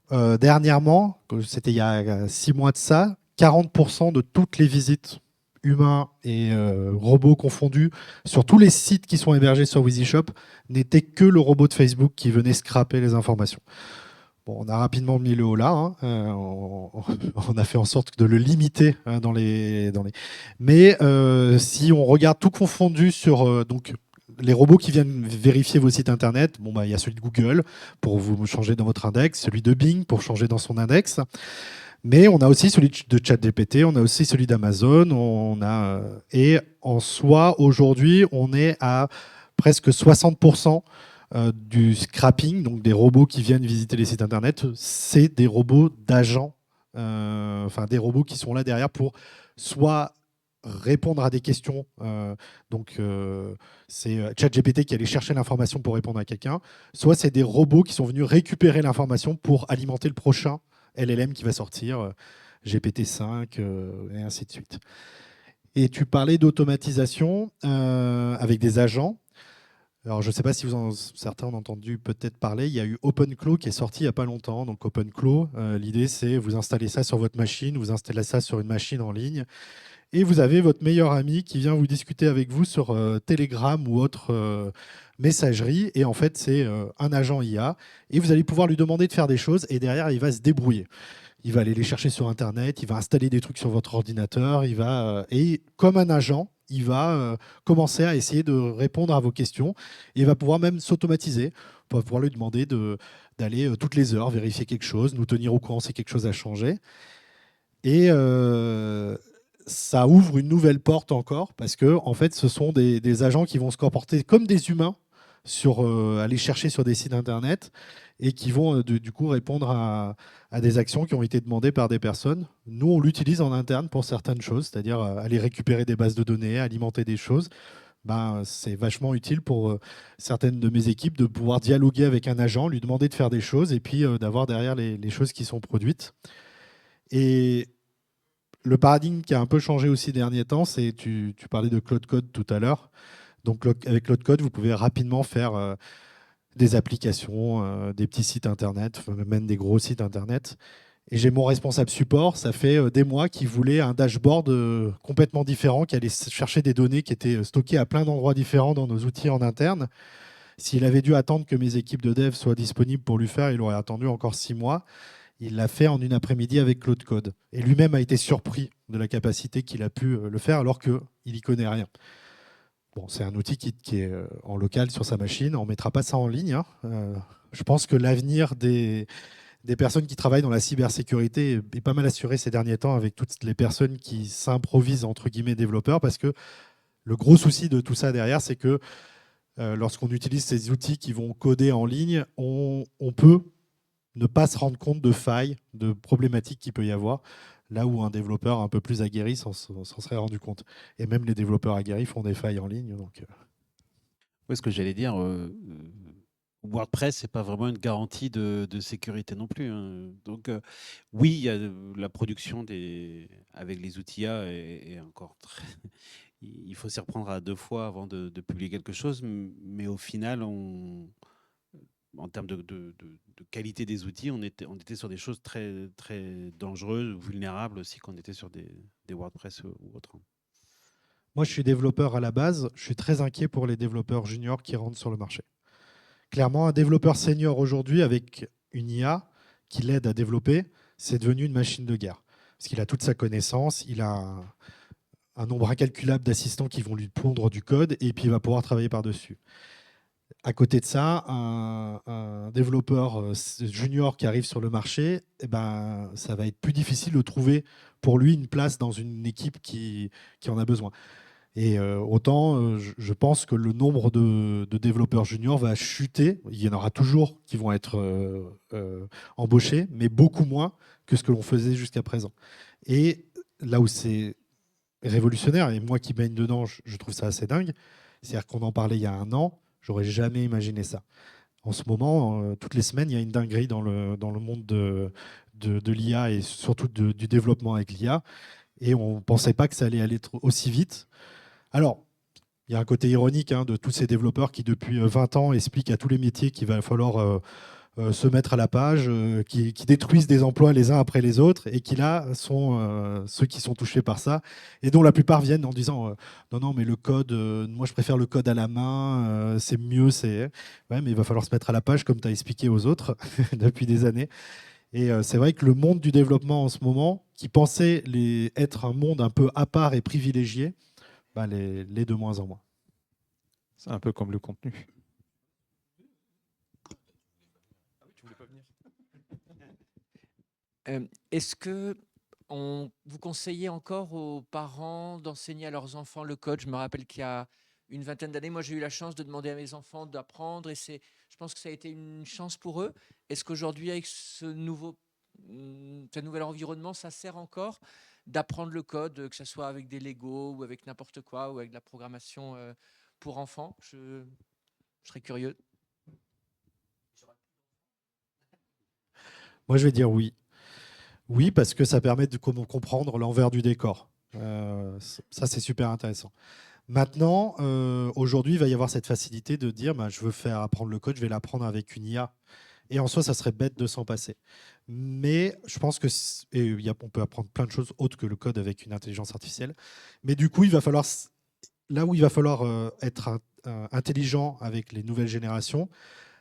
Dernièrement, c'était il y a 6 mois de ça, 40% de toutes les visites humains et robots confondus sur tous les sites qui sont hébergés sur WheezyShop n'étaient que le robot de Facebook qui venait scraper les informations. Bon, on a rapidement mis le haut là. Hein. On a fait en sorte de le limiter dans les. Mais si on regarde tout confondu sur donc les robots qui viennent vérifier vos sites internet, bon bah il y a celui de Google pour vous changer dans votre index, celui de Bing pour changer dans son index. Mais on a aussi celui de ChatGPT, on a aussi celui d'Amazon, et en soi aujourd'hui on est à presque 60% du scrapping, donc des robots qui viennent visiter les sites internet, c'est des robots d'agents, enfin des robots qui sont là derrière pour soit répondre à des questions, c'est ChatGPT qui allait chercher l'information pour répondre à quelqu'un, soit c'est des robots qui sont venus récupérer l'information pour alimenter le prochain LLM qui va sortir, GPT-5, et ainsi de suite. Et tu parlais d'automatisation avec des agents. Alors, je ne sais pas si certains ont entendu peut-être parler, il y a eu OpenClaw qui est sorti il n'y a pas longtemps. Donc OpenClaw, l'idée c'est vous installez ça sur votre machine, vous installez ça sur une machine en ligne, et vous avez votre meilleur ami qui vient vous discuter avec vous sur Telegram ou autre messagerie. Et en fait, c'est un agent IA, et vous allez pouvoir lui demander de faire des choses, et derrière, il va se débrouiller. Il va aller les chercher sur Internet, il va installer des trucs sur votre ordinateur, et comme un agent, il va commencer à essayer de répondre à vos questions, et il va pouvoir même s'automatiser. On va pouvoir lui demander d'aller toutes les heures vérifier quelque chose, nous tenir au courant si quelque chose a changé. Et ça ouvre une nouvelle porte encore, parce que en fait, ce sont des agents qui vont se comporter comme des humains, aller chercher sur des sites internet, et qui vont du coup répondre à des actions qui ont été demandées par des personnes. Nous, on l'utilise en interne pour certaines choses, c'est-à-dire aller récupérer des bases de données, alimenter des choses. C'est vachement utile pour certaines de mes équipes de pouvoir dialoguer avec un agent, lui demander de faire des choses, et puis d'avoir derrière les choses qui sont produites. Et le paradigme qui a un peu changé aussi ces derniers temps, c'est, tu parlais de Claude Code tout à l'heure. Donc avec Claude Code, vous pouvez rapidement faire des applications, des petits sites internet, même des gros sites internet. Et j'ai mon responsable support, ça fait des mois qu'il voulait un dashboard complètement différent, qui allait chercher des données qui étaient stockées à plein d'endroits différents dans nos outils en interne. S'il avait dû attendre que mes équipes de dev soient disponibles pour lui faire, il aurait attendu encore 6 mois. Il l'a fait en une après-midi avec Claude Code. Et lui-même a été surpris de la capacité qu'il a pu le faire, alors qu'il n'y connaît rien. Bon, c'est un outil qui est en local sur sa machine. On ne mettra pas ça en ligne. Hein. Je pense que l'avenir des personnes qui travaillent dans la cybersécurité est pas mal assuré ces derniers temps avec toutes les personnes qui s'improvisent entre guillemets développeurs, parce que le gros souci de tout ça derrière, c'est que lorsqu'on utilise ces outils qui vont coder en ligne, on peut ne pas se rendre compte de failles, de problématiques qu'il peut y avoir, là où un développeur un peu plus aguerri s'en serait rendu compte. Et même les développeurs aguerris font des failles en ligne. Donc Oui, ce que j'allais dire, WordPress, c'est pas vraiment une garantie de sécurité non plus. Hein. Donc, oui, il y a la production avec les outils IA est encore très. Il faut s'y reprendre à 2 fois avant de publier quelque chose, mais au final, en termes de qualité des outils, on était sur des choses très, très dangereuses, vulnérables aussi, quand on était sur des WordPress ou autres. moi, je suis développeur à la base. Je suis très inquiet pour les développeurs juniors qui rentrent sur le marché. Clairement, un développeur senior aujourd'hui, avec une IA qui l'aide à développer, c'est devenu une machine de guerre. Parce qu'il a toute sa connaissance, il a un nombre incalculable d'assistants qui vont lui pondre du code, et puis il va pouvoir travailler par-dessus. À côté de ça, un développeur junior qui arrive sur le marché, ça va être plus difficile de trouver pour lui une place dans une équipe qui en a besoin. Et autant, je pense que le nombre de développeurs juniors va chuter. Il y en aura toujours qui vont être embauchés, mais beaucoup moins que ce que l'on faisait jusqu'à présent. Et là où c'est révolutionnaire, et moi qui baigne dedans, je trouve ça assez dingue, c'est-à-dire qu'on en parlait il y a 1 an, j'aurais jamais imaginé ça. En ce moment, toutes les semaines, il y a une dinguerie dans le monde de l'IA, et surtout du développement avec l'IA. Et on ne pensait pas que ça allait aller aussi vite. Alors, il y a un côté ironique de tous ces développeurs qui, depuis 20 ans, expliquent à tous les métiers qu'il va falloir se mettre à la page, qui détruisent des emplois les uns après les autres, et qui là sont ceux qui sont touchés par ça, et dont la plupart viennent en disant non, non, mais le code, moi je préfère le code à la main, c'est mieux, c'est... Ouais, mais il va falloir se mettre à la page comme tu as expliqué aux autres depuis des années. Et c'est vrai que le monde du développement en ce moment, qui pensait être un monde un peu à part et privilégié, bah, les de moins en moins. C'est un peu comme le contenu. Est-ce que vous conseillez encore aux parents d'enseigner à leurs enfants le code? Je me rappelle qu'il y a une vingtaine d'années, moi j'ai eu la chance de demander à mes enfants d'apprendre et je pense que ça a été une chance pour eux. Est-ce qu'aujourd'hui, avec ce nouvel environnement, ça sert encore d'apprendre le code, que ce soit avec des Lego ou avec n'importe quoi ou avec de la programmation pour enfants? Je serais curieux. Moi, je vais dire oui. Oui, parce que ça permet de comprendre l'envers du décor. Ça, c'est super intéressant. Maintenant, aujourd'hui, il va y avoir cette facilité de dire bah, je veux faire apprendre le code, je vais l'apprendre avec une IA. Et en soi, ça serait bête de s'en passer. Mais je pense que on peut apprendre plein de choses autres que le code avec une intelligence artificielle. Mais du coup, il va falloir, là où il va falloir être intelligent avec les nouvelles générations,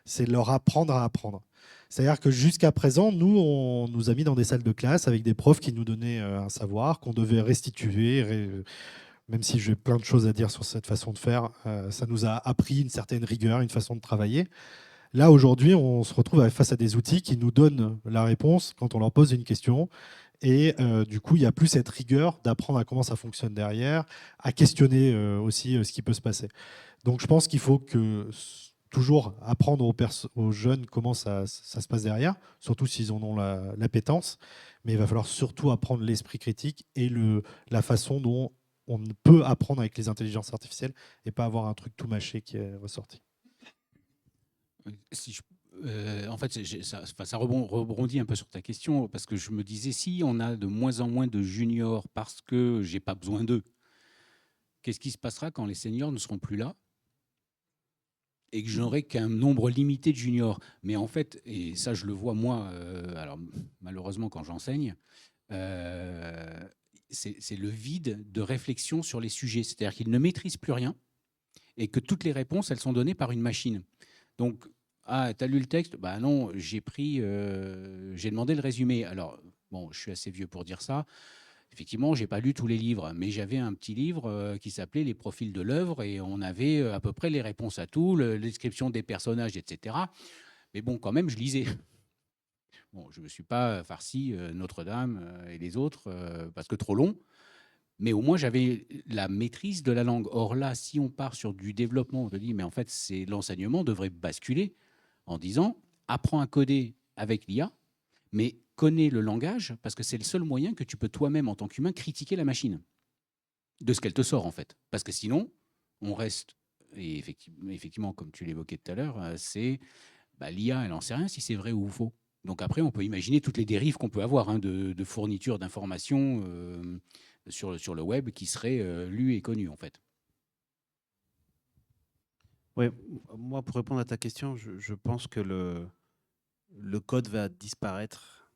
c'est leur apprendre à apprendre. C'est-à-dire que jusqu'à présent, nous, on nous a mis dans des salles de classe avec des profs qui nous donnaient un savoir qu'on devait restituer. Même si j'ai plein de choses à dire sur cette façon de faire, ça nous a appris une certaine rigueur, une façon de travailler. Là, aujourd'hui, on se retrouve face à des outils qui nous donnent la réponse quand on leur pose une question. Et du coup, il n'y a plus cette rigueur d'apprendre à comment ça fonctionne derrière, à questionner aussi ce qui peut se passer. Donc, je pense qu'il faut toujours apprendre aux jeunes comment ça se passe derrière, surtout s'ils en ont l'appétence. Mais il va falloir surtout apprendre l'esprit critique et la façon dont on peut apprendre avec les intelligences artificielles et pas avoir un truc tout mâché qui est ressorti. Si en fait, ça rebondit un peu sur ta question, parce que je me disais, si on a de moins en moins de juniors parce que j'ai pas besoin d'eux, qu'est-ce qui se passera quand les seniors ne seront plus là et que j'aurai qu'un nombre limité de juniors? Mais en fait, et ça je le vois moi, alors malheureusement quand j'enseigne, c'est le vide de réflexion sur les sujets. C'est-à-dire qu'ils ne maîtrisent plus rien et que toutes les réponses, elles sont données par une machine. Donc, ah, t'as lu le texte? Bah non, j'ai demandé le résumé. Alors, bon, je suis assez vieux pour dire ça. Effectivement, j'ai pas lu tous les livres, mais j'avais un petit livre qui s'appelait Les profils de l'œuvre et on avait à peu près les réponses à tout, la description des personnages, etc. Mais bon, quand même, je lisais. Bon, je me suis pas farci Notre-Dame et les autres parce que trop long. Mais au moins, j'avais la maîtrise de la langue. Or là, si on part sur du développement, on te dit, mais en fait, l'enseignement devrait basculer en disant, apprends à coder avec l'IA, mais connais le langage, parce que c'est le seul moyen que tu peux toi-même, en tant qu'humain, critiquer la machine de ce qu'elle te sort, en fait. Parce que sinon, on reste, et effectivement comme tu l'évoquais tout à l'heure, c'est l'IA, elle n'en sait rien si c'est vrai ou faux. Donc après, on peut imaginer toutes les dérives qu'on peut avoir de fourniture d'informations sur le web qui seraient lues et connues, en fait. Ouais, moi, pour répondre à ta question, je pense que le code va disparaître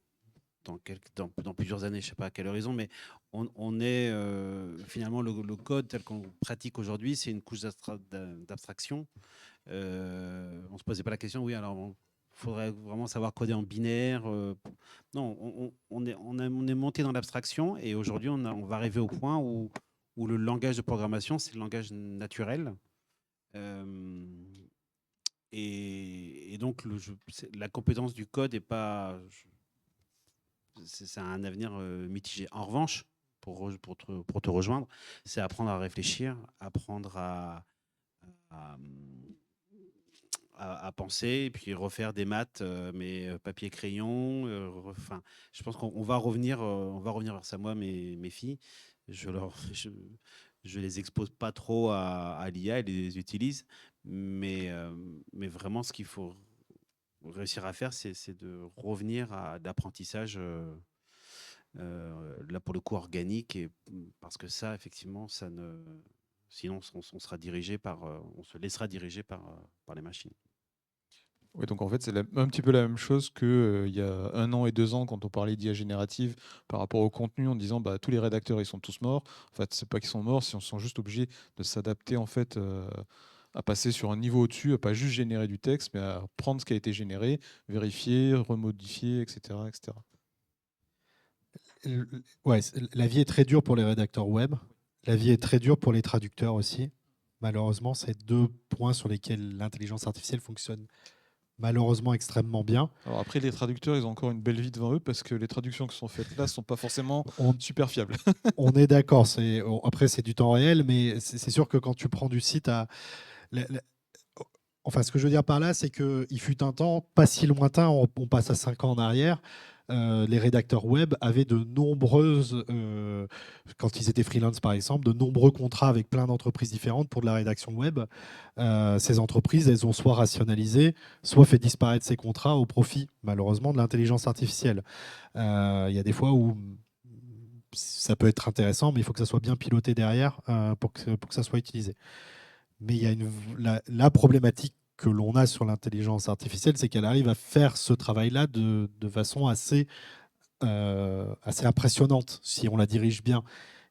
dans plusieurs années, je ne sais pas à quel horizon, mais on est finalement le code tel qu'on le pratique aujourd'hui, c'est une couche d'abstraction. On ne se posait pas la question, oui, alors il faudrait vraiment savoir coder en binaire. Non, on est monté dans l'abstraction et aujourd'hui, on va arriver au point où le langage de programmation, c'est le langage naturel. Et donc, la compétence du code n'est pas... C'est un avenir mitigé. En revanche, pour te rejoindre, c'est apprendre à réfléchir, apprendre à penser, et puis refaire des maths, mais papier crayon. Enfin, je pense qu'on va revenir vers ça. Moi, mes filles, je les expose pas trop à l'IA, elles les utilisent, mais vraiment, ce qu'il faut réussir à faire, c'est de revenir à l'apprentissage. Là pour le coup organique, et parce que ça effectivement sinon on sera dirigé on se laissera diriger par les machines. Oui, donc en fait, c'est un petit peu la même chose qu'il y a 1 an et 2 ans quand on parlait d'IA générative par rapport au contenu en disant bah, tous les rédacteurs ils sont tous morts. En fait, c'est pas qu'ils sont morts, ils sont juste obligés de s'adapter en fait à passer sur un niveau au-dessus, à pas juste générer du texte, mais à prendre ce qui a été généré, vérifier, remodifier, etc., etc. Ouais, la vie est très dure pour les rédacteurs web. La vie est très dure pour les traducteurs aussi. Malheureusement, c'est 2 points sur lesquels l'intelligence artificielle fonctionne malheureusement extrêmement bien. Alors après, les traducteurs, ils ont encore une belle vie devant eux parce que les traductions qui sont faites là sont pas forcément On, super fiables. on est d'accord. Après, c'est du temps réel, mais c'est sûr que quand tu prends du site enfin, ce que je veux dire par là, c'est qu'il fut un temps, pas si lointain, on passe à 5 ans en arrière, les rédacteurs web avaient de nombreuses, quand ils étaient freelance par exemple, de nombreux contrats avec plein d'entreprises différentes pour de la rédaction web. Ces entreprises, elles ont soit rationalisé, soit fait disparaître ces contrats au profit, malheureusement, de l'intelligence artificielle. Il y a des fois où ça peut être intéressant, mais il faut que ça soit bien piloté derrière pour que ça soit utilisé. Mais il y a la problématique que l'on a sur l'intelligence artificielle, c'est qu'elle arrive à faire ce travail-là de façon assez impressionnante, si on la dirige bien.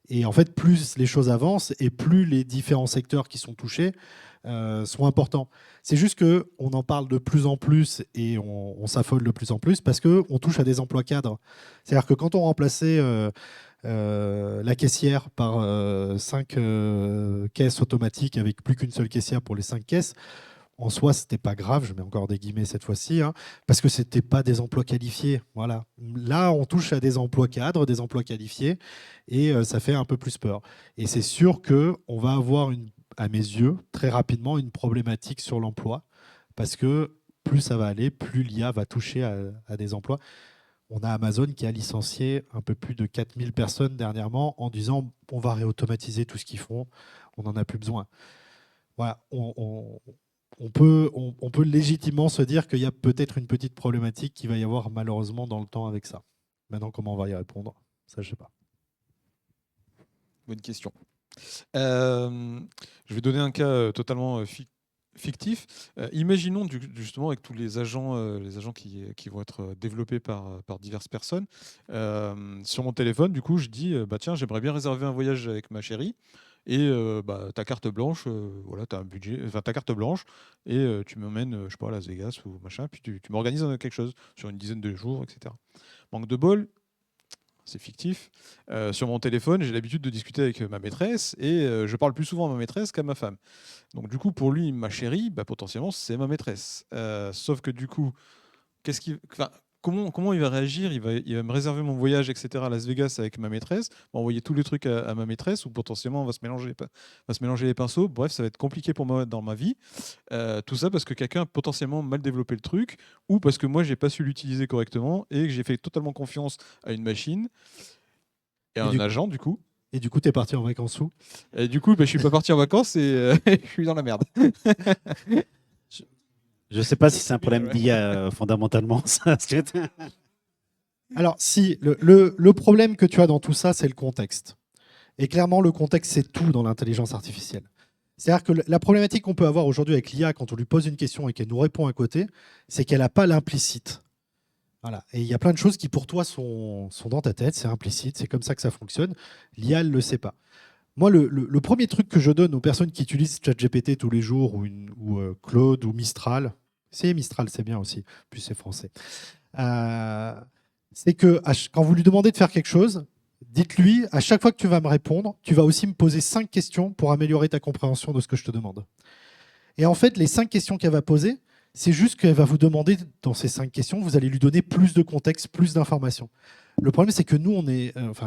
Et en fait, plus les choses avancent et plus les différents secteurs qui sont touchés sont importants. C'est juste qu'on en parle de plus en plus et on s'affole de plus en plus parce qu'on touche à des emplois cadres. C'est-à-dire que quand on remplaçait la caissière par 5 caisses automatiques avec plus qu'une seule caissière pour les 5 caisses, en soi, c'était pas grave, je mets encore des guillemets cette fois-ci, hein, parce que c'était pas des emplois qualifiés. Voilà. Là, on touche à des emplois cadres, des emplois qualifiés, et ça fait un peu plus peur. Et c'est sûr qu'on va avoir, à mes yeux, très rapidement, une problématique sur l'emploi, parce que plus ça va aller, plus l'IA va toucher à des emplois. On a Amazon qui a licencié un peu plus de 4000 personnes dernièrement en disant on va réautomatiser tout ce qu'ils font, on n'en a plus besoin. Voilà, on peut légitimement se dire qu'il y a peut-être une petite problématique qui va y avoir malheureusement dans le temps avec ça. Maintenant, comment on va y répondre? Ça, je ne sais pas. Bonne question. Je vais donner un cas totalement fictif. Imaginons justement avec tous les agents qui vont être développés par diverses personnes. Sur mon téléphone, du coup, je dis bah tiens, j'aimerais bien réserver un voyage avec ma chérie. Et bah, ta carte blanche, voilà, tu as un budget, enfin ta carte blanche, et tu m'emmènes, je sais pas, à Las Vegas ou machin, puis tu m'organises quelque chose sur une dizaine de jours, etc. Manque de bol, c'est fictif. Sur mon téléphone, j'ai l'habitude de discuter avec ma maîtresse et je parle plus souvent à ma maîtresse qu'à ma femme. Donc du coup, pour lui, ma chérie, bah, potentiellement, c'est ma maîtresse. Sauf que du coup, enfin, comment il va réagir? Il va me réserver mon voyage, etc. à Las Vegas avec ma maîtresse, va envoyer tous les trucs à ma maîtresse, ou potentiellement on va se mélanger les pinceaux. Bref, ça va être compliqué pour moi dans ma vie. Tout ça parce que quelqu'un a potentiellement mal développé le truc, ou parce que moi, j'ai pas su l'utiliser correctement et que j'ai fait totalement confiance à une machine et à un agent, du coup. Et du coup, tu es parti en vacances où? Et du coup, bah, je suis pas parti en vacances et je suis dans la merde. Je ne sais pas si c'est un problème d'IA fondamentalement. Ça. Alors, si, le problème que tu as dans tout ça, c'est le contexte. Et clairement, le contexte, c'est tout dans l'intelligence artificielle. C'est-à-dire que la problématique qu'on peut avoir aujourd'hui avec l'IA, quand on lui pose une question et qu'elle nous répond à côté, c'est qu'elle n'a pas l'implicite. Voilà. Et il y a plein de choses qui, pour toi, sont dans ta tête, c'est implicite, c'est comme ça que ça fonctionne. L'IA, elle ne le sait pas. Moi, le premier truc que je donne aux personnes qui utilisent ChatGPT tous les jours, ou Claude, ou Mistral, c'est Mistral, c'est bien aussi, puis c'est français, c'est que quand vous lui demandez de faire quelque chose, dites-lui, à chaque fois que tu vas me répondre, tu vas aussi me poser 5 questions pour améliorer ta compréhension de ce que je te demande. Et en fait, les 5 questions qu'elle va poser, c'est juste qu'elle va vous demander, dans ces 5 questions, vous allez lui donner plus de contexte, plus d'informations. Le problème, c'est que nous,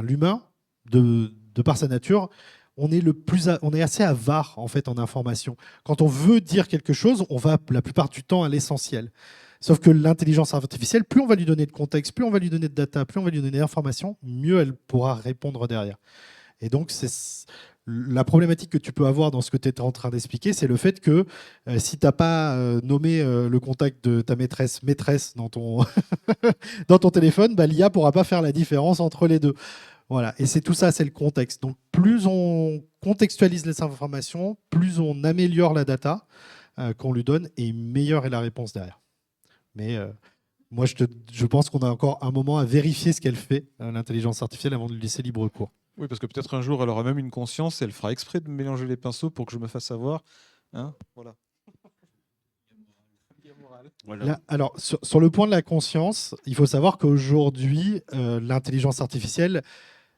l'humain, de par sa nature, on est assez avare en fait en information. Quand on veut dire quelque chose, on va la plupart du temps à l'essentiel. Sauf que l'intelligence artificielle, plus on va lui donner de contexte, plus on va lui donner de data, plus on va lui donner d'informations, mieux elle pourra répondre derrière. Et donc, c'est la problématique que tu peux avoir dans ce que tu es en train d'expliquer, c'est le fait que si tu n'as pas nommé le contact de ta maîtresse dans ton, dans ton téléphone, bah, l'IA ne pourra pas faire la différence entre les deux. Voilà. Et c'est tout ça, c'est le contexte. Donc, plus on contextualise les informations, plus on améliore la data qu'on lui donne, et meilleure est la réponse derrière. Mais moi, je pense qu'on a encore un moment à vérifier ce qu'elle fait, l'intelligence artificielle, avant de lui laisser libre cours. Oui, parce que peut-être un jour, elle aura même une conscience et elle fera exprès de mélanger les pinceaux pour que je me fasse avoir. Hein, voilà. Voilà. Là, alors, sur le point de la conscience, il faut savoir qu'aujourd'hui, l'intelligence artificielle,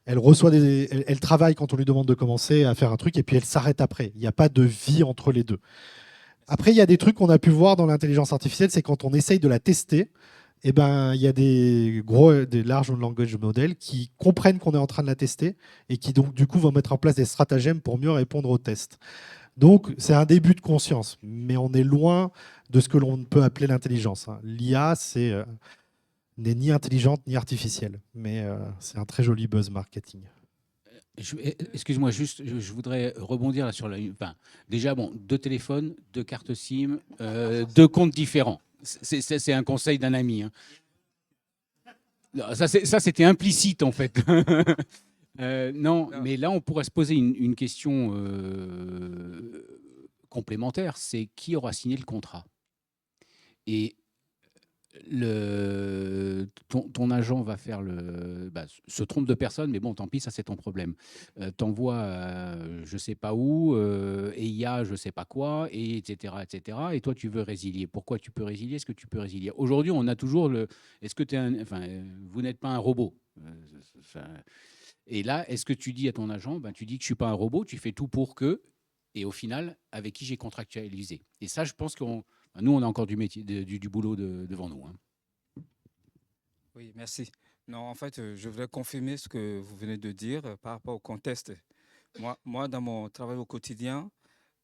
elle travaille quand on lui demande de commencer à faire un truc et puis elle s'arrête après. Il n'y a pas de vie entre les deux. Après, il y a des trucs qu'on a pu voir dans l'intelligence artificielle, c'est quand on essaye de la tester, eh ben, il y a des large language models qui comprennent qu'on est en train de la tester et qui donc du coup vont mettre en place des stratagèmes pour mieux répondre aux tests. Donc c'est un début de conscience, mais on est loin de ce que l'on peut appeler l'intelligence. L'IA, n'est ni intelligente ni artificielle, mais c'est un très joli buzz marketing. Excuse-moi, juste, je voudrais rebondir là sur la. Enfin, déjà, bon, 2 téléphones, 2 cartes SIM, 2 comptes différents. C'est un conseil d'un ami. Hein. Non, ça, c'était implicite en fait. Non, mais là, on pourrait se poser une question complémentaire. C'est qui aura signé le contrat? Et ton agent va faire se trompe de personne, mais bon, tant pis, ça c'est ton problème. T'envoies je sais pas où, et il y a je sais pas quoi, et etc., etc. Et toi, tu veux résilier. Pourquoi tu peux résilier? Est-ce que tu peux résilier? Aujourd'hui, on a toujours le. Est-ce que vous n'êtes pas un robot? Et là, est-ce que tu dis à ton agent, tu dis que je suis pas un robot, tu fais tout pour que, et au final, avec qui j'ai contractualisé. Et ça, je pense qu'on nous, on a encore du métier, du boulot devant nous. Hein. Oui, merci. Non, en fait, je voudrais confirmer ce que vous venez de dire par rapport au contexte. Moi, dans mon travail au quotidien,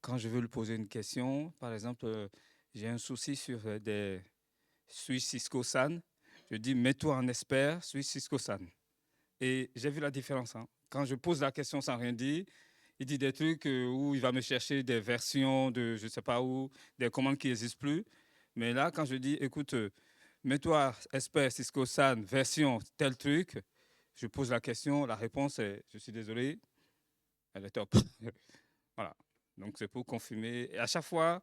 quand je veux lui poser une question, par exemple, j'ai un souci sur des switches Cisco SAN, je dis mets-toi en expert switch Cisco SAN. Et j'ai vu la différence. Hein. Quand je pose la question sans rien dire, il dit des trucs où il va me chercher des versions de je ne sais pas où, des commandes qui n'existent plus. Mais là, quand je dis, écoute, mets-toi expert Cisco SAN, version tel truc, je pose la question, la réponse est, je suis désolé, elle est top. Voilà. Donc, c'est pour confirmer. Et à chaque fois,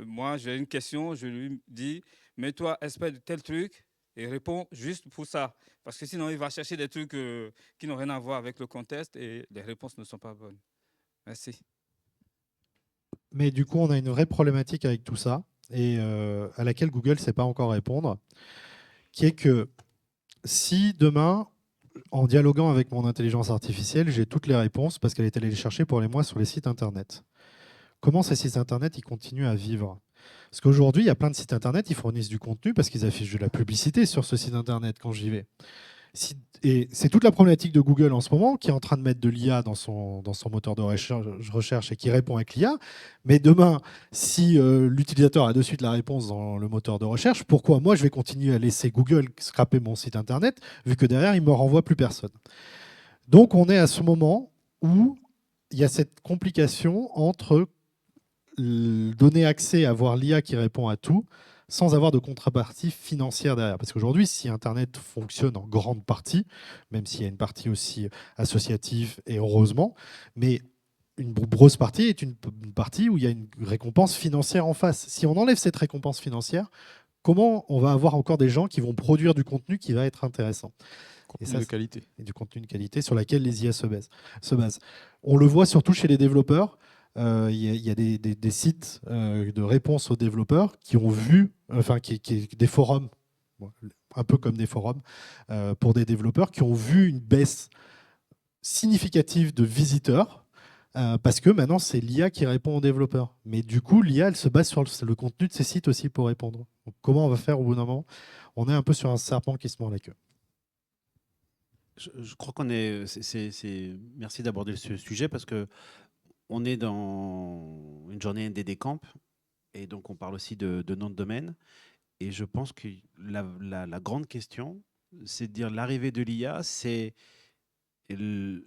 moi, j'ai une question, je lui dis, mets-toi expert de tel truc et réponds juste pour ça. Parce que sinon, il va chercher des trucs qui n'ont rien à voir avec le contexte et les réponses ne sont pas bonnes. Merci. Mais du coup, on a une vraie problématique avec tout ça, et à laquelle Google ne sait pas encore répondre, qui est que si demain, en dialoguant avec mon intelligence artificielle, j'ai toutes les réponses parce qu'elle est allée les chercher pour les mois sur les sites Internet, comment ces sites Internet ils continuent à vivre? Parce qu'aujourd'hui, il y a plein de sites Internet, ils fournissent du contenu parce qu'ils affichent de la publicité sur ce site Internet quand j'y vais. Et c'est toute la problématique de Google en ce moment, qui est en train de mettre de l'IA dans son moteur de recherche et qui répond avec l'IA. Mais demain, si l'utilisateur a de suite la réponse dans le moteur de recherche, pourquoi moi je vais continuer à laisser Google scraper mon site Internet, vu que derrière, il ne me renvoie plus personne? Donc on est à ce moment où il y a cette complication entre donner accès à voir l'IA qui répond à tout, sans avoir de contrepartie financière derrière. Parce qu'aujourd'hui, si Internet fonctionne en grande partie, même s'il y a une partie aussi associative, et heureusement, mais une grosse partie est une partie où il y a une récompense financière en face. Si on enlève cette récompense financière, comment on va avoir encore des gens qui vont produire du contenu qui va être intéressant? Contenu de qualité. Et du contenu de qualité sur laquelle les IA se basent. On le voit surtout chez les développeurs. Il y a des sites de réponse aux développeurs qui ont vu, des forums, un peu comme des forums, pour des développeurs qui ont vu une baisse significative de visiteurs, parce que maintenant c'est l'IA qui répond aux développeurs. Mais du coup, l'IA, elle se base sur le contenu de ces sites aussi pour répondre. Donc, comment on va faire au bout d'un moment? On est un peu sur un serpent qui se mord la queue. Je crois qu'on est. Merci d'aborder ce sujet parce que on est dans une journée NDD Camp et donc on parle aussi de nom de domaine. Et je pense que la grande question, c'est de dire l'arrivée de l'IA, c'est une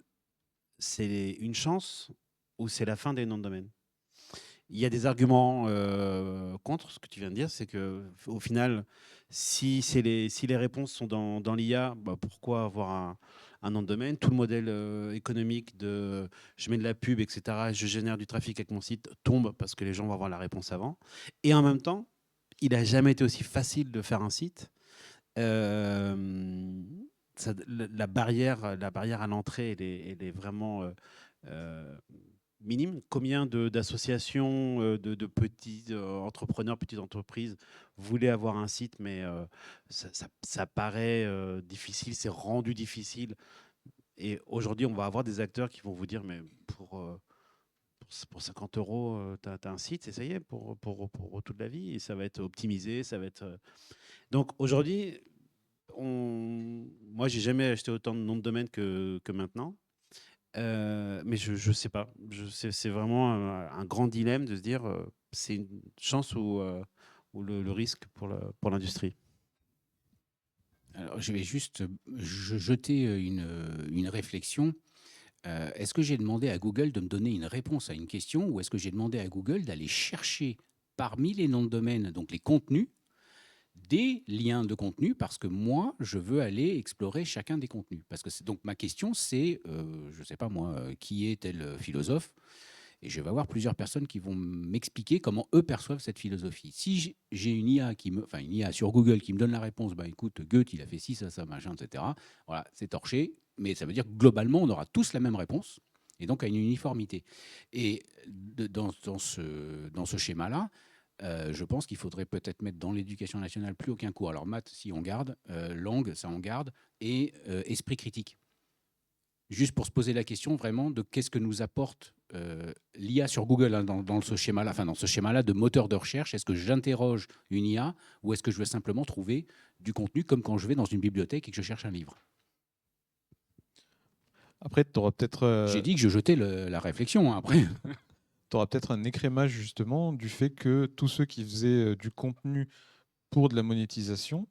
chance ou c'est la fin des noms de domaine? Il y a des arguments contre ce que tu viens de dire, c'est qu'au final, si les réponses sont dans l'IA, pourquoi avoir un nom de domaine? Tout le modèle économique de je mets de la pub, etc., je génère du trafic avec mon site tombe parce que les gens vont avoir la réponse avant. Et en même temps, il n'a jamais été aussi facile de faire un site. La barrière à l'entrée, elle est vraiment minime. Combien d'associations, de petits entrepreneurs, petites entreprises voulaient avoir un site, mais ça paraît difficile, c'est rendu difficile. Et aujourd'hui, on va avoir des acteurs qui vont vous dire, mais pour 50 euros, tu as un site, et ça y est, pour toute la vie, et ça va être optimisé, ça va être... Donc aujourd'hui, moi, j'ai jamais acheté autant de noms de domaine que maintenant. Mais je sais pas. C'est vraiment un grand dilemme de se dire, c'est une chance ou le risque pour l'industrie. Alors, je vais juste jeter une réflexion. Est-ce que j'ai demandé à Google de me donner une réponse à une question, ou est-ce que j'ai demandé à Google d'aller chercher parmi les noms de domaine, donc les contenus, des liens de contenu, parce que moi, je veux aller explorer chacun des contenus. Parce que donc ma question, c'est, je ne sais pas moi, qui est tel philosophe, et je vais avoir plusieurs personnes qui vont m'expliquer comment eux perçoivent cette philosophie. Si j'ai une IA une IA sur Google qui me donne la réponse, bah écoute, Goethe, il a fait ci, ça, machin, etc. Voilà, c'est torché, mais ça veut dire que globalement, on aura tous la même réponse, et donc à une uniformité. Et dans ce schéma-là, je pense qu'il faudrait peut-être mettre dans l'éducation nationale plus aucun cours. Alors maths, si on garde, langue, ça on garde, et esprit critique. Juste pour se poser la question vraiment de qu'est-ce que nous apporte l'IA sur Google, hein, dans ce schéma-là de moteur de recherche. Est-ce que j'interroge une IA, ou est-ce que je veux simplement trouver du contenu comme quand je vais dans une bibliothèque et que je cherche un livre? Après, tu auras peut-être J'ai dit que je jetais la réflexion, hein, après. t'auras peut-être un écrémage justement du fait que tous ceux qui faisaient du contenu pour de la monétisation,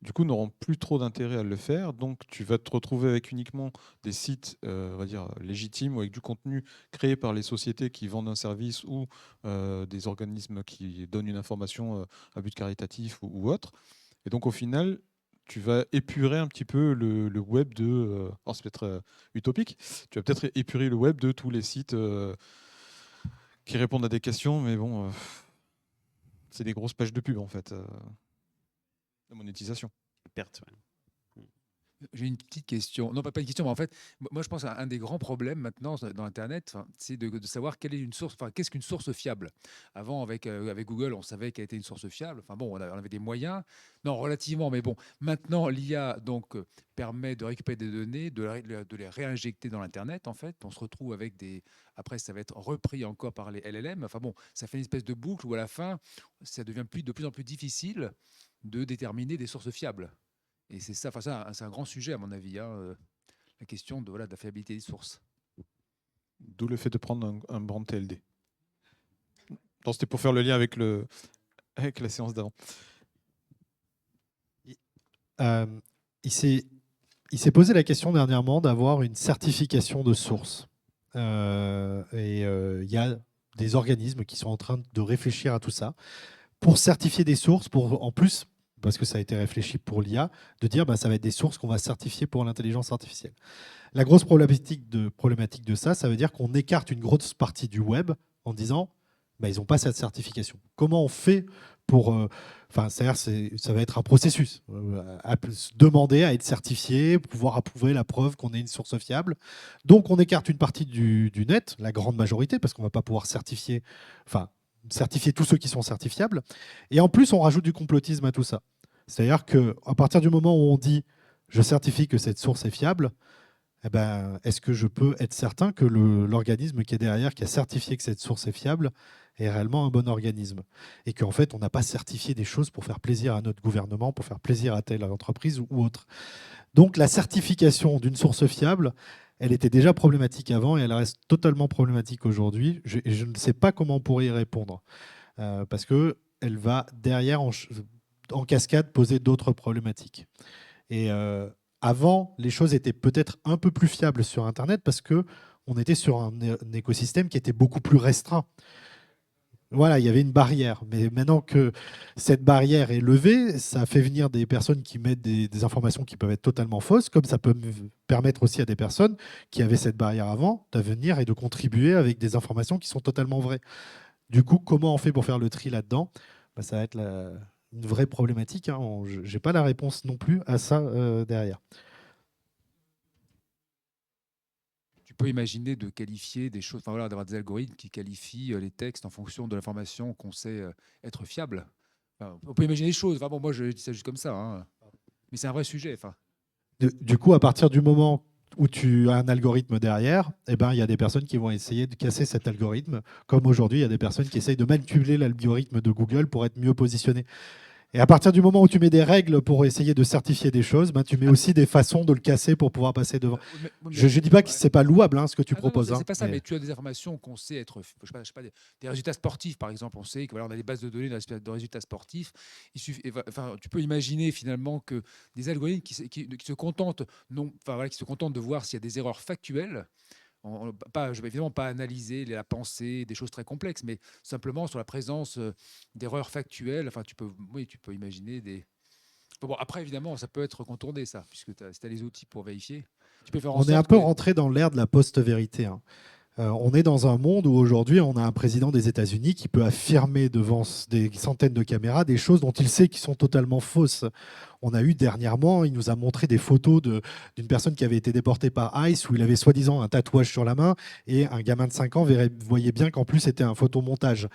du coup, n'auront plus trop d'intérêt à le faire. Donc, tu vas te retrouver avec uniquement des sites, on va dire, légitimes, ou avec du contenu créé par les sociétés qui vendent un service, ou des organismes qui donnent une information à but caritatif ou autre. Et donc, au final, tu vas épurer un petit peu le web de... alors, c'est peut-être utopique. Tu vas peut-être épurer le web de tous les sites qui répondent à des questions, mais bon, c'est des grosses pages de pub, en fait. La monétisation. Perte, ouais. J'ai une petite question. Non, pas une question, mais en fait, moi, je pense qu'un des grands problèmes maintenant dans Internet, c'est de savoir quelle est une source, qu'est-ce qu'une source fiable. Avant, avec Google, on savait quelle était une source fiable. Enfin bon, on avait des moyens. Non, relativement, mais bon. Maintenant, l'IA permet de récupérer des données, de les réinjecter dans l'Internet, en fait. On se retrouve avec des... Après, ça va être repris encore par les LLM. Enfin bon, ça fait une espèce de boucle où à la fin, ça devient de plus en plus difficile de déterminer des sources fiables. Et c'est ça, c'est un grand sujet à mon avis, hein, la question de la fiabilité des sources. D'où le fait de prendre un brand TLD. Non, c'était pour faire le lien avec la séance d'avant. Il s'est posé la question dernièrement d'avoir une certification de source. Il y a des organismes qui sont en train de réfléchir à tout ça pour certifier des sources, en plus, parce que ça a été réfléchi pour l'IA, de dire ça va être des sources qu'on va certifier pour l'intelligence artificielle. La grosse problématique de ça, ça veut dire qu'on écarte une grosse partie du web en disant ils n'ont pas cette certification. Comment on fait pour... c'est-à-dire, ça va être un processus. Demander à être certifié, pouvoir approuver la preuve qu'on est une source fiable. Donc, on écarte une partie du net, la grande majorité, parce qu'on ne va pas pouvoir certifier tous ceux qui sont certifiables. Et en plus, on rajoute du complotisme à tout ça. C'est-à-dire qu'à partir du moment où on dit « je certifie que cette source est fiable », est-ce que je peux être certain que l'organisme qui est derrière, qui a certifié que cette source est fiable, est réellement un bon organisme? Et qu'en fait, on n'a pas certifié des choses pour faire plaisir à notre gouvernement, pour faire plaisir à telle entreprise ou autre. Donc la certification d'une source fiable, elle était déjà problématique avant et elle reste totalement problématique aujourd'hui. Je ne sais pas comment on pourrait y répondre. Parce qu'elle va derrière, en cascade, poser d'autres problématiques. Et avant, les choses étaient peut-être un peu plus fiables sur Internet parce qu'on était sur un écosystème qui était beaucoup plus restreint. Voilà, il y avait une barrière. Mais maintenant que cette barrière est levée, ça fait venir des personnes qui mettent des informations qui peuvent être totalement fausses, comme ça peut permettre aussi à des personnes qui avaient cette barrière avant de venir et de contribuer avec des informations qui sont totalement vraies. Du coup, comment on fait pour faire le tri là-dedans ? bah, ça va être une vraie problématique, hein. Je n'ai pas la réponse non plus à ça derrière. Tu peux imaginer de qualifier des choses, enfin voilà, d'avoir des algorithmes qui qualifient les textes en fonction de l'information qu'on sait être fiable. Enfin, on peut imaginer des choses. Enfin, bon, moi, je dis ça juste comme ça, hein. Mais c'est un vrai sujet. Enfin, Du coup, à partir du moment où tu as un algorithme derrière, eh ben, il y a des personnes qui vont essayer de casser cet algorithme. Comme aujourd'hui, il y a des personnes qui essayent de manipuler l'algorithme de Google pour être mieux positionnés. Et à partir du moment où tu mets des règles pour essayer de certifier des choses, ben, tu mets aussi des façons de le casser pour pouvoir passer devant. Je ne dis pas que ce n'est pas louable, hein, ce que tu proposes. c'est pas ça, mais tu as des informations qu'on sait être, je sais pas, des résultats sportifs, par exemple. On sait que voilà, on a des bases de données de résultats sportifs. Il suffit, enfin, tu peux imaginer finalement que des algorithmes qui se contentent, non, enfin, voilà, qui se contentent de voir s'il y a des erreurs factuelles. Je vais évidemment pas analyser la pensée, des choses très complexes, mais simplement sur la présence d'erreurs factuelles. Enfin, tu peux imaginer des. Bon, après, évidemment, ça peut être contourné, ça, puisque si tu as les outils pour vérifier, tu peux faire en On est un sorte peu que. rentré dans l'ère de la post-vérité, hein. On est dans un monde où aujourd'hui, on a un président des États-Unis qui peut affirmer devant des centaines de caméras des choses dont il sait qu'ils sont totalement fausses. On a eu dernièrement, il nous a montré des photos d'une personne qui avait été déportée par ICE où il avait soi-disant un tatouage sur la main et un gamin de 5 ans voyait bien qu'en plus c'était un photomontage.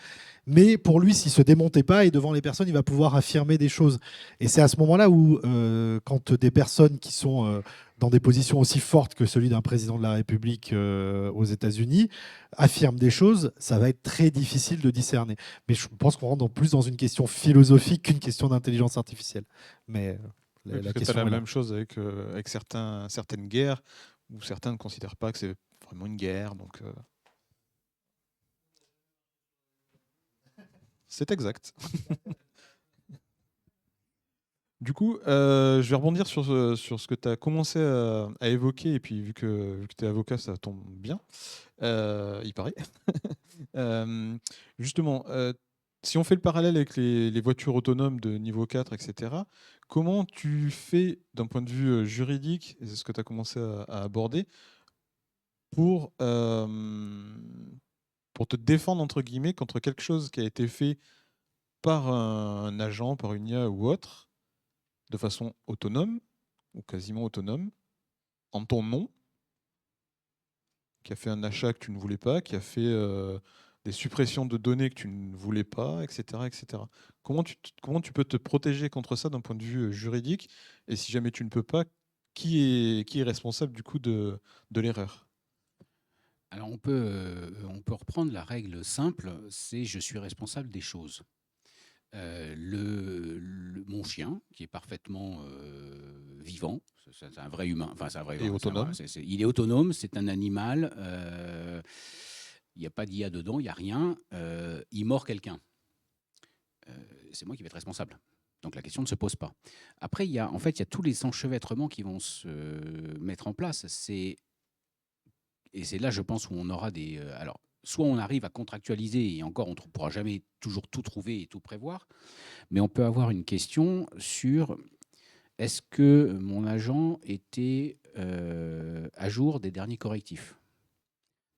Mais pour lui, s'il ne se démontait pas et devant les personnes, il va pouvoir affirmer des choses. Et c'est à ce moment-là où, quand des personnes qui sont dans des positions aussi fortes que celui d'un président de la République aux États-Unis affirment des choses, ça va être très difficile de discerner. Mais je pense qu'on rentre plus dans une question philosophique qu'une question d'intelligence artificielle. Mais Oui, la parce que tu question as la est là. même chose avec certaines guerres, où certains ne considèrent pas que c'est vraiment une guerre. Donc, c'est exact. Du coup, je vais rebondir sur ce que tu as commencé à évoquer, et puis vu que tu es avocat, ça tombe bien, il paraît. Justement, si on fait le parallèle avec les voitures autonomes de niveau 4, etc., comment tu fais d'un point de vue juridique, et c'est ce que tu as commencé à aborder, pour, pour te défendre, entre guillemets, contre quelque chose qui a été fait par un agent, par une IA ou autre, de façon autonome, ou quasiment autonome, en ton nom, qui a fait un achat que tu ne voulais pas, qui a fait des suppressions de données que tu ne voulais pas, etc. etc. Comment tu peux te protéger contre ça d'un point de vue juridique? Et si jamais tu ne peux pas, qui est responsable du coup de l'erreur? Alors on peut reprendre la règle simple, c'est je suis responsable des choses. Mon chien, qui est parfaitement vivant, c'est un vrai humain, enfin c'est un vrai Et humain, autonome? il est autonome, c'est un animal, il n'y a pas d'IA dedans, il n'y a rien, il mord quelqu'un. C'est moi qui vais être responsable. Donc la question ne se pose pas. Après, il y a tous les enchevêtrements qui vont se mettre en place. Et c'est là, je pense, où on aura des. Alors, soit on arrive à contractualiser, et encore, on ne pourra jamais toujours tout trouver et tout prévoir, mais on peut avoir une question sur est-ce que mon agent était à jour des derniers correctifs?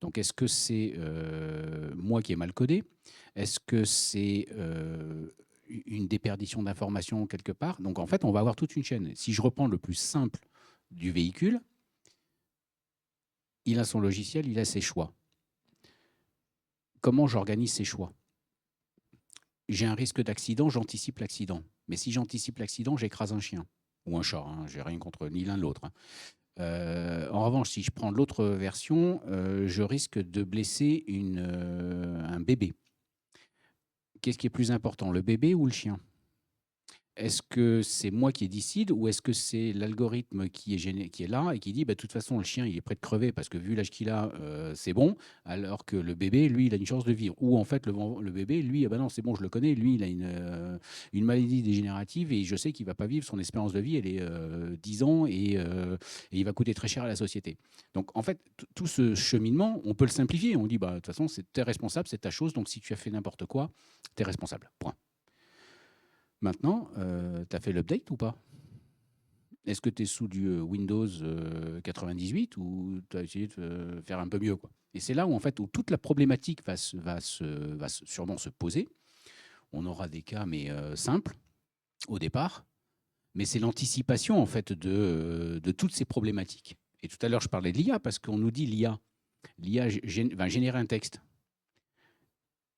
Donc, est-ce que c'est moi qui ai mal codé? Est-ce que c'est une déperdition d'informations quelque part? Donc, en fait, on va avoir toute une chaîne. Si je reprends le plus simple du véhicule, il a son logiciel, il a ses choix. Comment j'organise ces choix? J'ai un risque d'accident, j'anticipe l'accident. Mais si j'anticipe l'accident, j'écrase un chien ou un chat. Hein, j'ai rien contre ni l'un ni l'autre. En revanche, si je prends l'autre version, je risque de blesser un bébé. Qu'est-ce qui est plus important, le bébé ou le chien? Est-ce que c'est moi qui décide ou est-ce que c'est l'algorithme qui est là et qui dit bah, de toute façon, le chien il est prêt de crever parce que vu l'âge qu'il a, c'est bon, alors que le bébé, lui, il a une chance de vivre. Ou en fait, le bébé, lui, ah bah non, c'est bon, je le connais, lui, il a une maladie dégénérative et je sais qu'il ne va pas vivre, son espérance de vie, elle est 10 ans et il va coûter très cher à la société. Donc en fait, tout ce cheminement, on peut le simplifier. On dit bah, de toute façon, t'es responsable, c'est ta chose, donc si tu as fait n'importe quoi, tu es responsable. Point. Maintenant, tu as fait l'update ou pas? Est-ce que tu es sous du Windows 98 ou tu as essayé de faire un peu mieux, quoi? Et c'est là où, en fait, où toute la problématique va sûrement se poser. on aura des cas mais simples au départ, mais c'est l'anticipation en fait de toutes ces problématiques. Et tout à l'heure, je parlais de l'IA parce qu'on nous dit l'IA va générer un texte.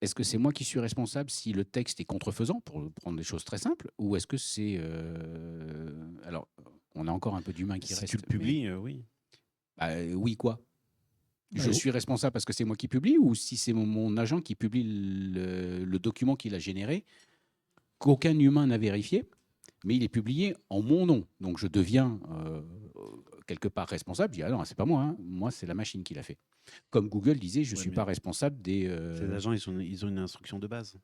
Est-ce que c'est moi qui suis responsable si le texte est contrefaisant, pour prendre des choses très simples, ou est-ce que c'est... alors, on a encore un peu d'humain qui Si reste. tu le publies, oui. Oui, quoi? Ah Je oui. suis responsable parce que c'est moi qui publie, ou si c'est mon agent qui publie le document qu'il a généré, qu'aucun humain n'a vérifié, mais il est publié en mon nom. Donc je deviens quelque part responsable. Je dis, ah non, c'est pas moi, hein. Moi, c'est la machine qui l'a fait. Comme Google disait, je ne Ouais, suis mais pas responsable des... Ces agents, ils ont une instruction de base.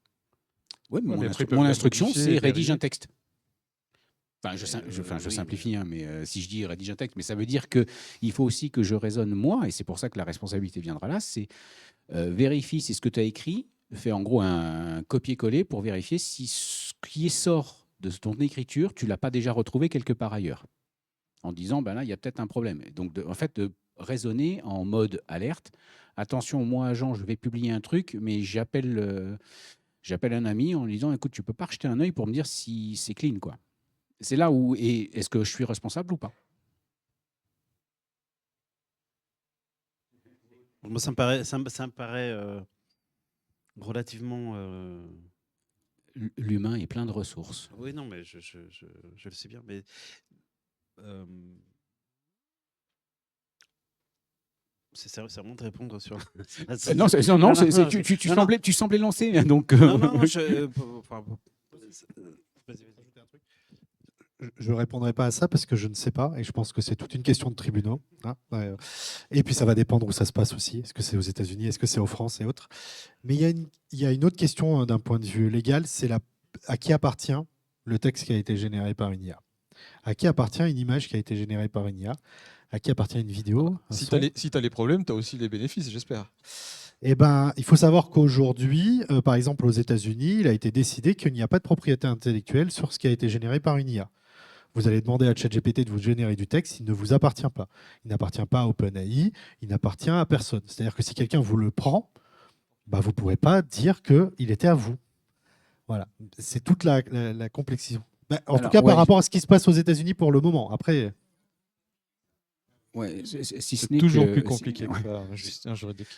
Ouais, mais Ouais, mon, mais après, ils instru- peuvent mon la instruction, modifier, c'est rédige vérifier. un texte. Enfin, je Oui, simplifie, hein, mais si je dis rédige un texte, mais ça veut dire qu'il faut aussi que je raisonne moi, et c'est pour ça que la responsabilité viendra là, c'est vérifie si ce que tu as écrit, fais en gros un copier-coller pour vérifier si ce qui sort de ton écriture, tu l'as pas déjà retrouvé quelque part ailleurs. En disant, ben là, il y a peut-être un problème. Et donc, en fait, de raisonner en mode alerte. Attention, moi, agent, je vais publier un truc, mais j'appelle un ami en lui disant, écoute, tu peux pas rejeter un œil pour me dire si c'est clean, quoi. C'est là où, et est-ce que je suis responsable ou pas? Moi, ça me paraît relativement. L'humain est plein de ressources. Oui, non, mais je le sais bien, mais c'est vraiment de répondre sur. Non, tu semblais lancer, donc. Non, non, vas-y, vas-y. Je ne répondrai pas à ça parce que je ne sais pas et je pense que c'est toute une question de tribunaux, hein. Et puis ça va dépendre où ça se passe aussi. Est-ce que c'est aux États-Unis, est-ce que c'est en France et autres. Mais il y a une autre question d'un point de vue légal, c'est à qui appartient le texte qui a été généré par une IA? À qui appartient une image qui a été générée par une IA? À qui appartient une vidéo? Si tu as les problèmes, tu as aussi les bénéfices, j'espère. Eh ben, il faut savoir qu'aujourd'hui, par exemple aux États-Unis, il a été décidé qu'il n'y a pas de propriété intellectuelle sur ce qui a été généré par une IA. Vous allez demander à ChatGPT de vous générer du texte, il ne vous appartient pas. Il n'appartient pas à OpenAI, il n'appartient à personne. C'est-à-dire que si quelqu'un vous le prend, bah, vous ne pourrez pas dire qu'il était à vous. Voilà, c'est toute la complexité. Bah, en tout cas, par rapport à ce qui se passe aux États-Unis pour le moment. Après, Ouais, si ce C'est n'est toujours que- plus si- compliqué ouais. que ça, un juridique.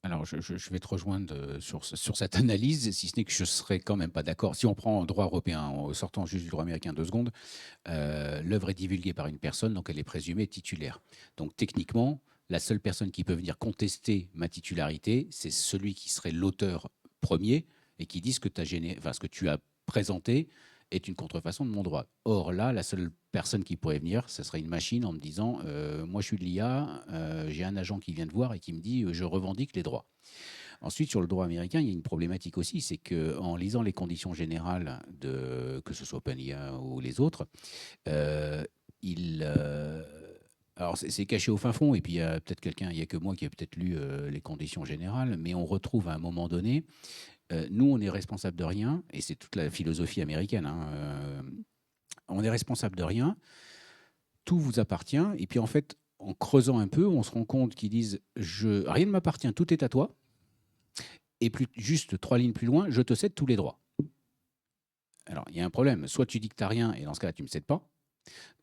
Alors, je vais te rejoindre sur cette analyse, si ce n'est que je ne serais quand même pas d'accord. Si on prend en droit européen, en sortant juste du droit américain 2 secondes, l'œuvre est divulguée par une personne, donc elle est présumée titulaire. Donc techniquement, la seule personne qui peut venir contester ma titularité, c'est celui qui serait l'auteur premier et qui dit ce que tu as présenté est une contrefaçon de mon droit. Or là, la seule personne qui pourrait venir, ce serait une machine en me disant moi je suis de l'IA, j'ai un agent qui vient de voir et qui me dit je revendique les droits. Ensuite, sur le droit américain, il y a une problématique aussi, c'est qu'en lisant les conditions générales, que ce soit OpenIA ou les autres, alors c'est caché au fin fond, et puis il y a peut-être quelqu'un, il n'y a que moi qui a peut-être lu les conditions générales, mais on retrouve à un moment donné, nous on est responsable de rien, et c'est toute la philosophie américaine, hein, on est responsable de rien, tout vous appartient, et puis en fait, en creusant un peu, on se rend compte qu'ils disent rien ne m'appartient, tout est à toi, et juste 3 lignes plus loin, je te cède tous les droits. Alors, il y a un problème, soit tu dis que tu n'as rien, et dans ce cas-là, tu ne me cèdes pas,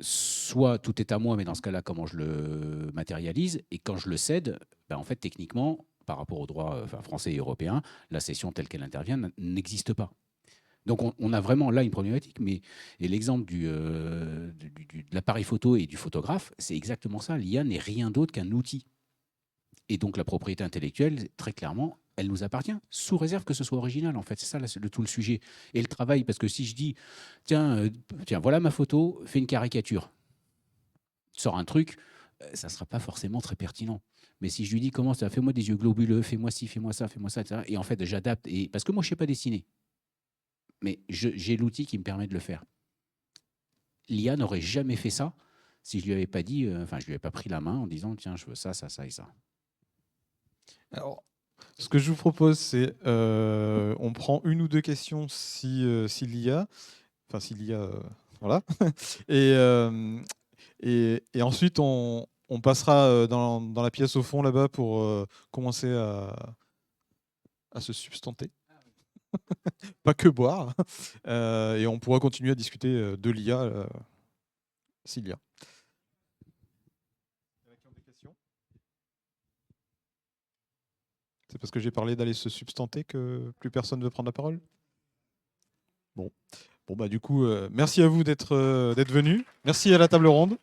soit tout est à moi, mais dans ce cas-là, comment je le matérialise? Et quand je le cède, en fait, techniquement, par rapport au droit français et européen, la cession telle qu'elle intervient n'existe pas. Donc on a vraiment là une problématique. Et l'exemple de l'appareil photo et du photographe, c'est exactement ça. L'IA n'est rien d'autre qu'un outil. Et donc la propriété intellectuelle, très clairement, elle nous appartient, sous réserve que ce soit original, en fait. C'est ça tout le sujet. Et le travail, parce que si je dis, tiens, voilà ma photo, fais une caricature, sors un truc, ça ne sera pas forcément très pertinent. Mais si je lui dis, comment ça, fais-moi des yeux globuleux, fais-moi ci, fais-moi ça, etc. Et en fait, j'adapte. Parce que moi, je ne sais pas dessiner. Mais j'ai l'outil qui me permet de le faire. L'IA n'aurait jamais fait ça si je lui avais pas dit, je lui avais pas pris la main en disant, tiens, je veux ça, ça, ça et ça. Alors, ce que je vous propose, c'est on prend une ou deux questions s'il y a, voilà. Et ensuite, on passera dans la pièce au fond là-bas pour commencer à se substanter. Pas que boire. Et on pourra continuer à discuter de l'IA s'il y a. C'est parce que j'ai parlé d'aller se substanter que plus personne ne veut prendre la parole? Bon, bah du coup, merci à vous d'être venus. Merci à la table ronde.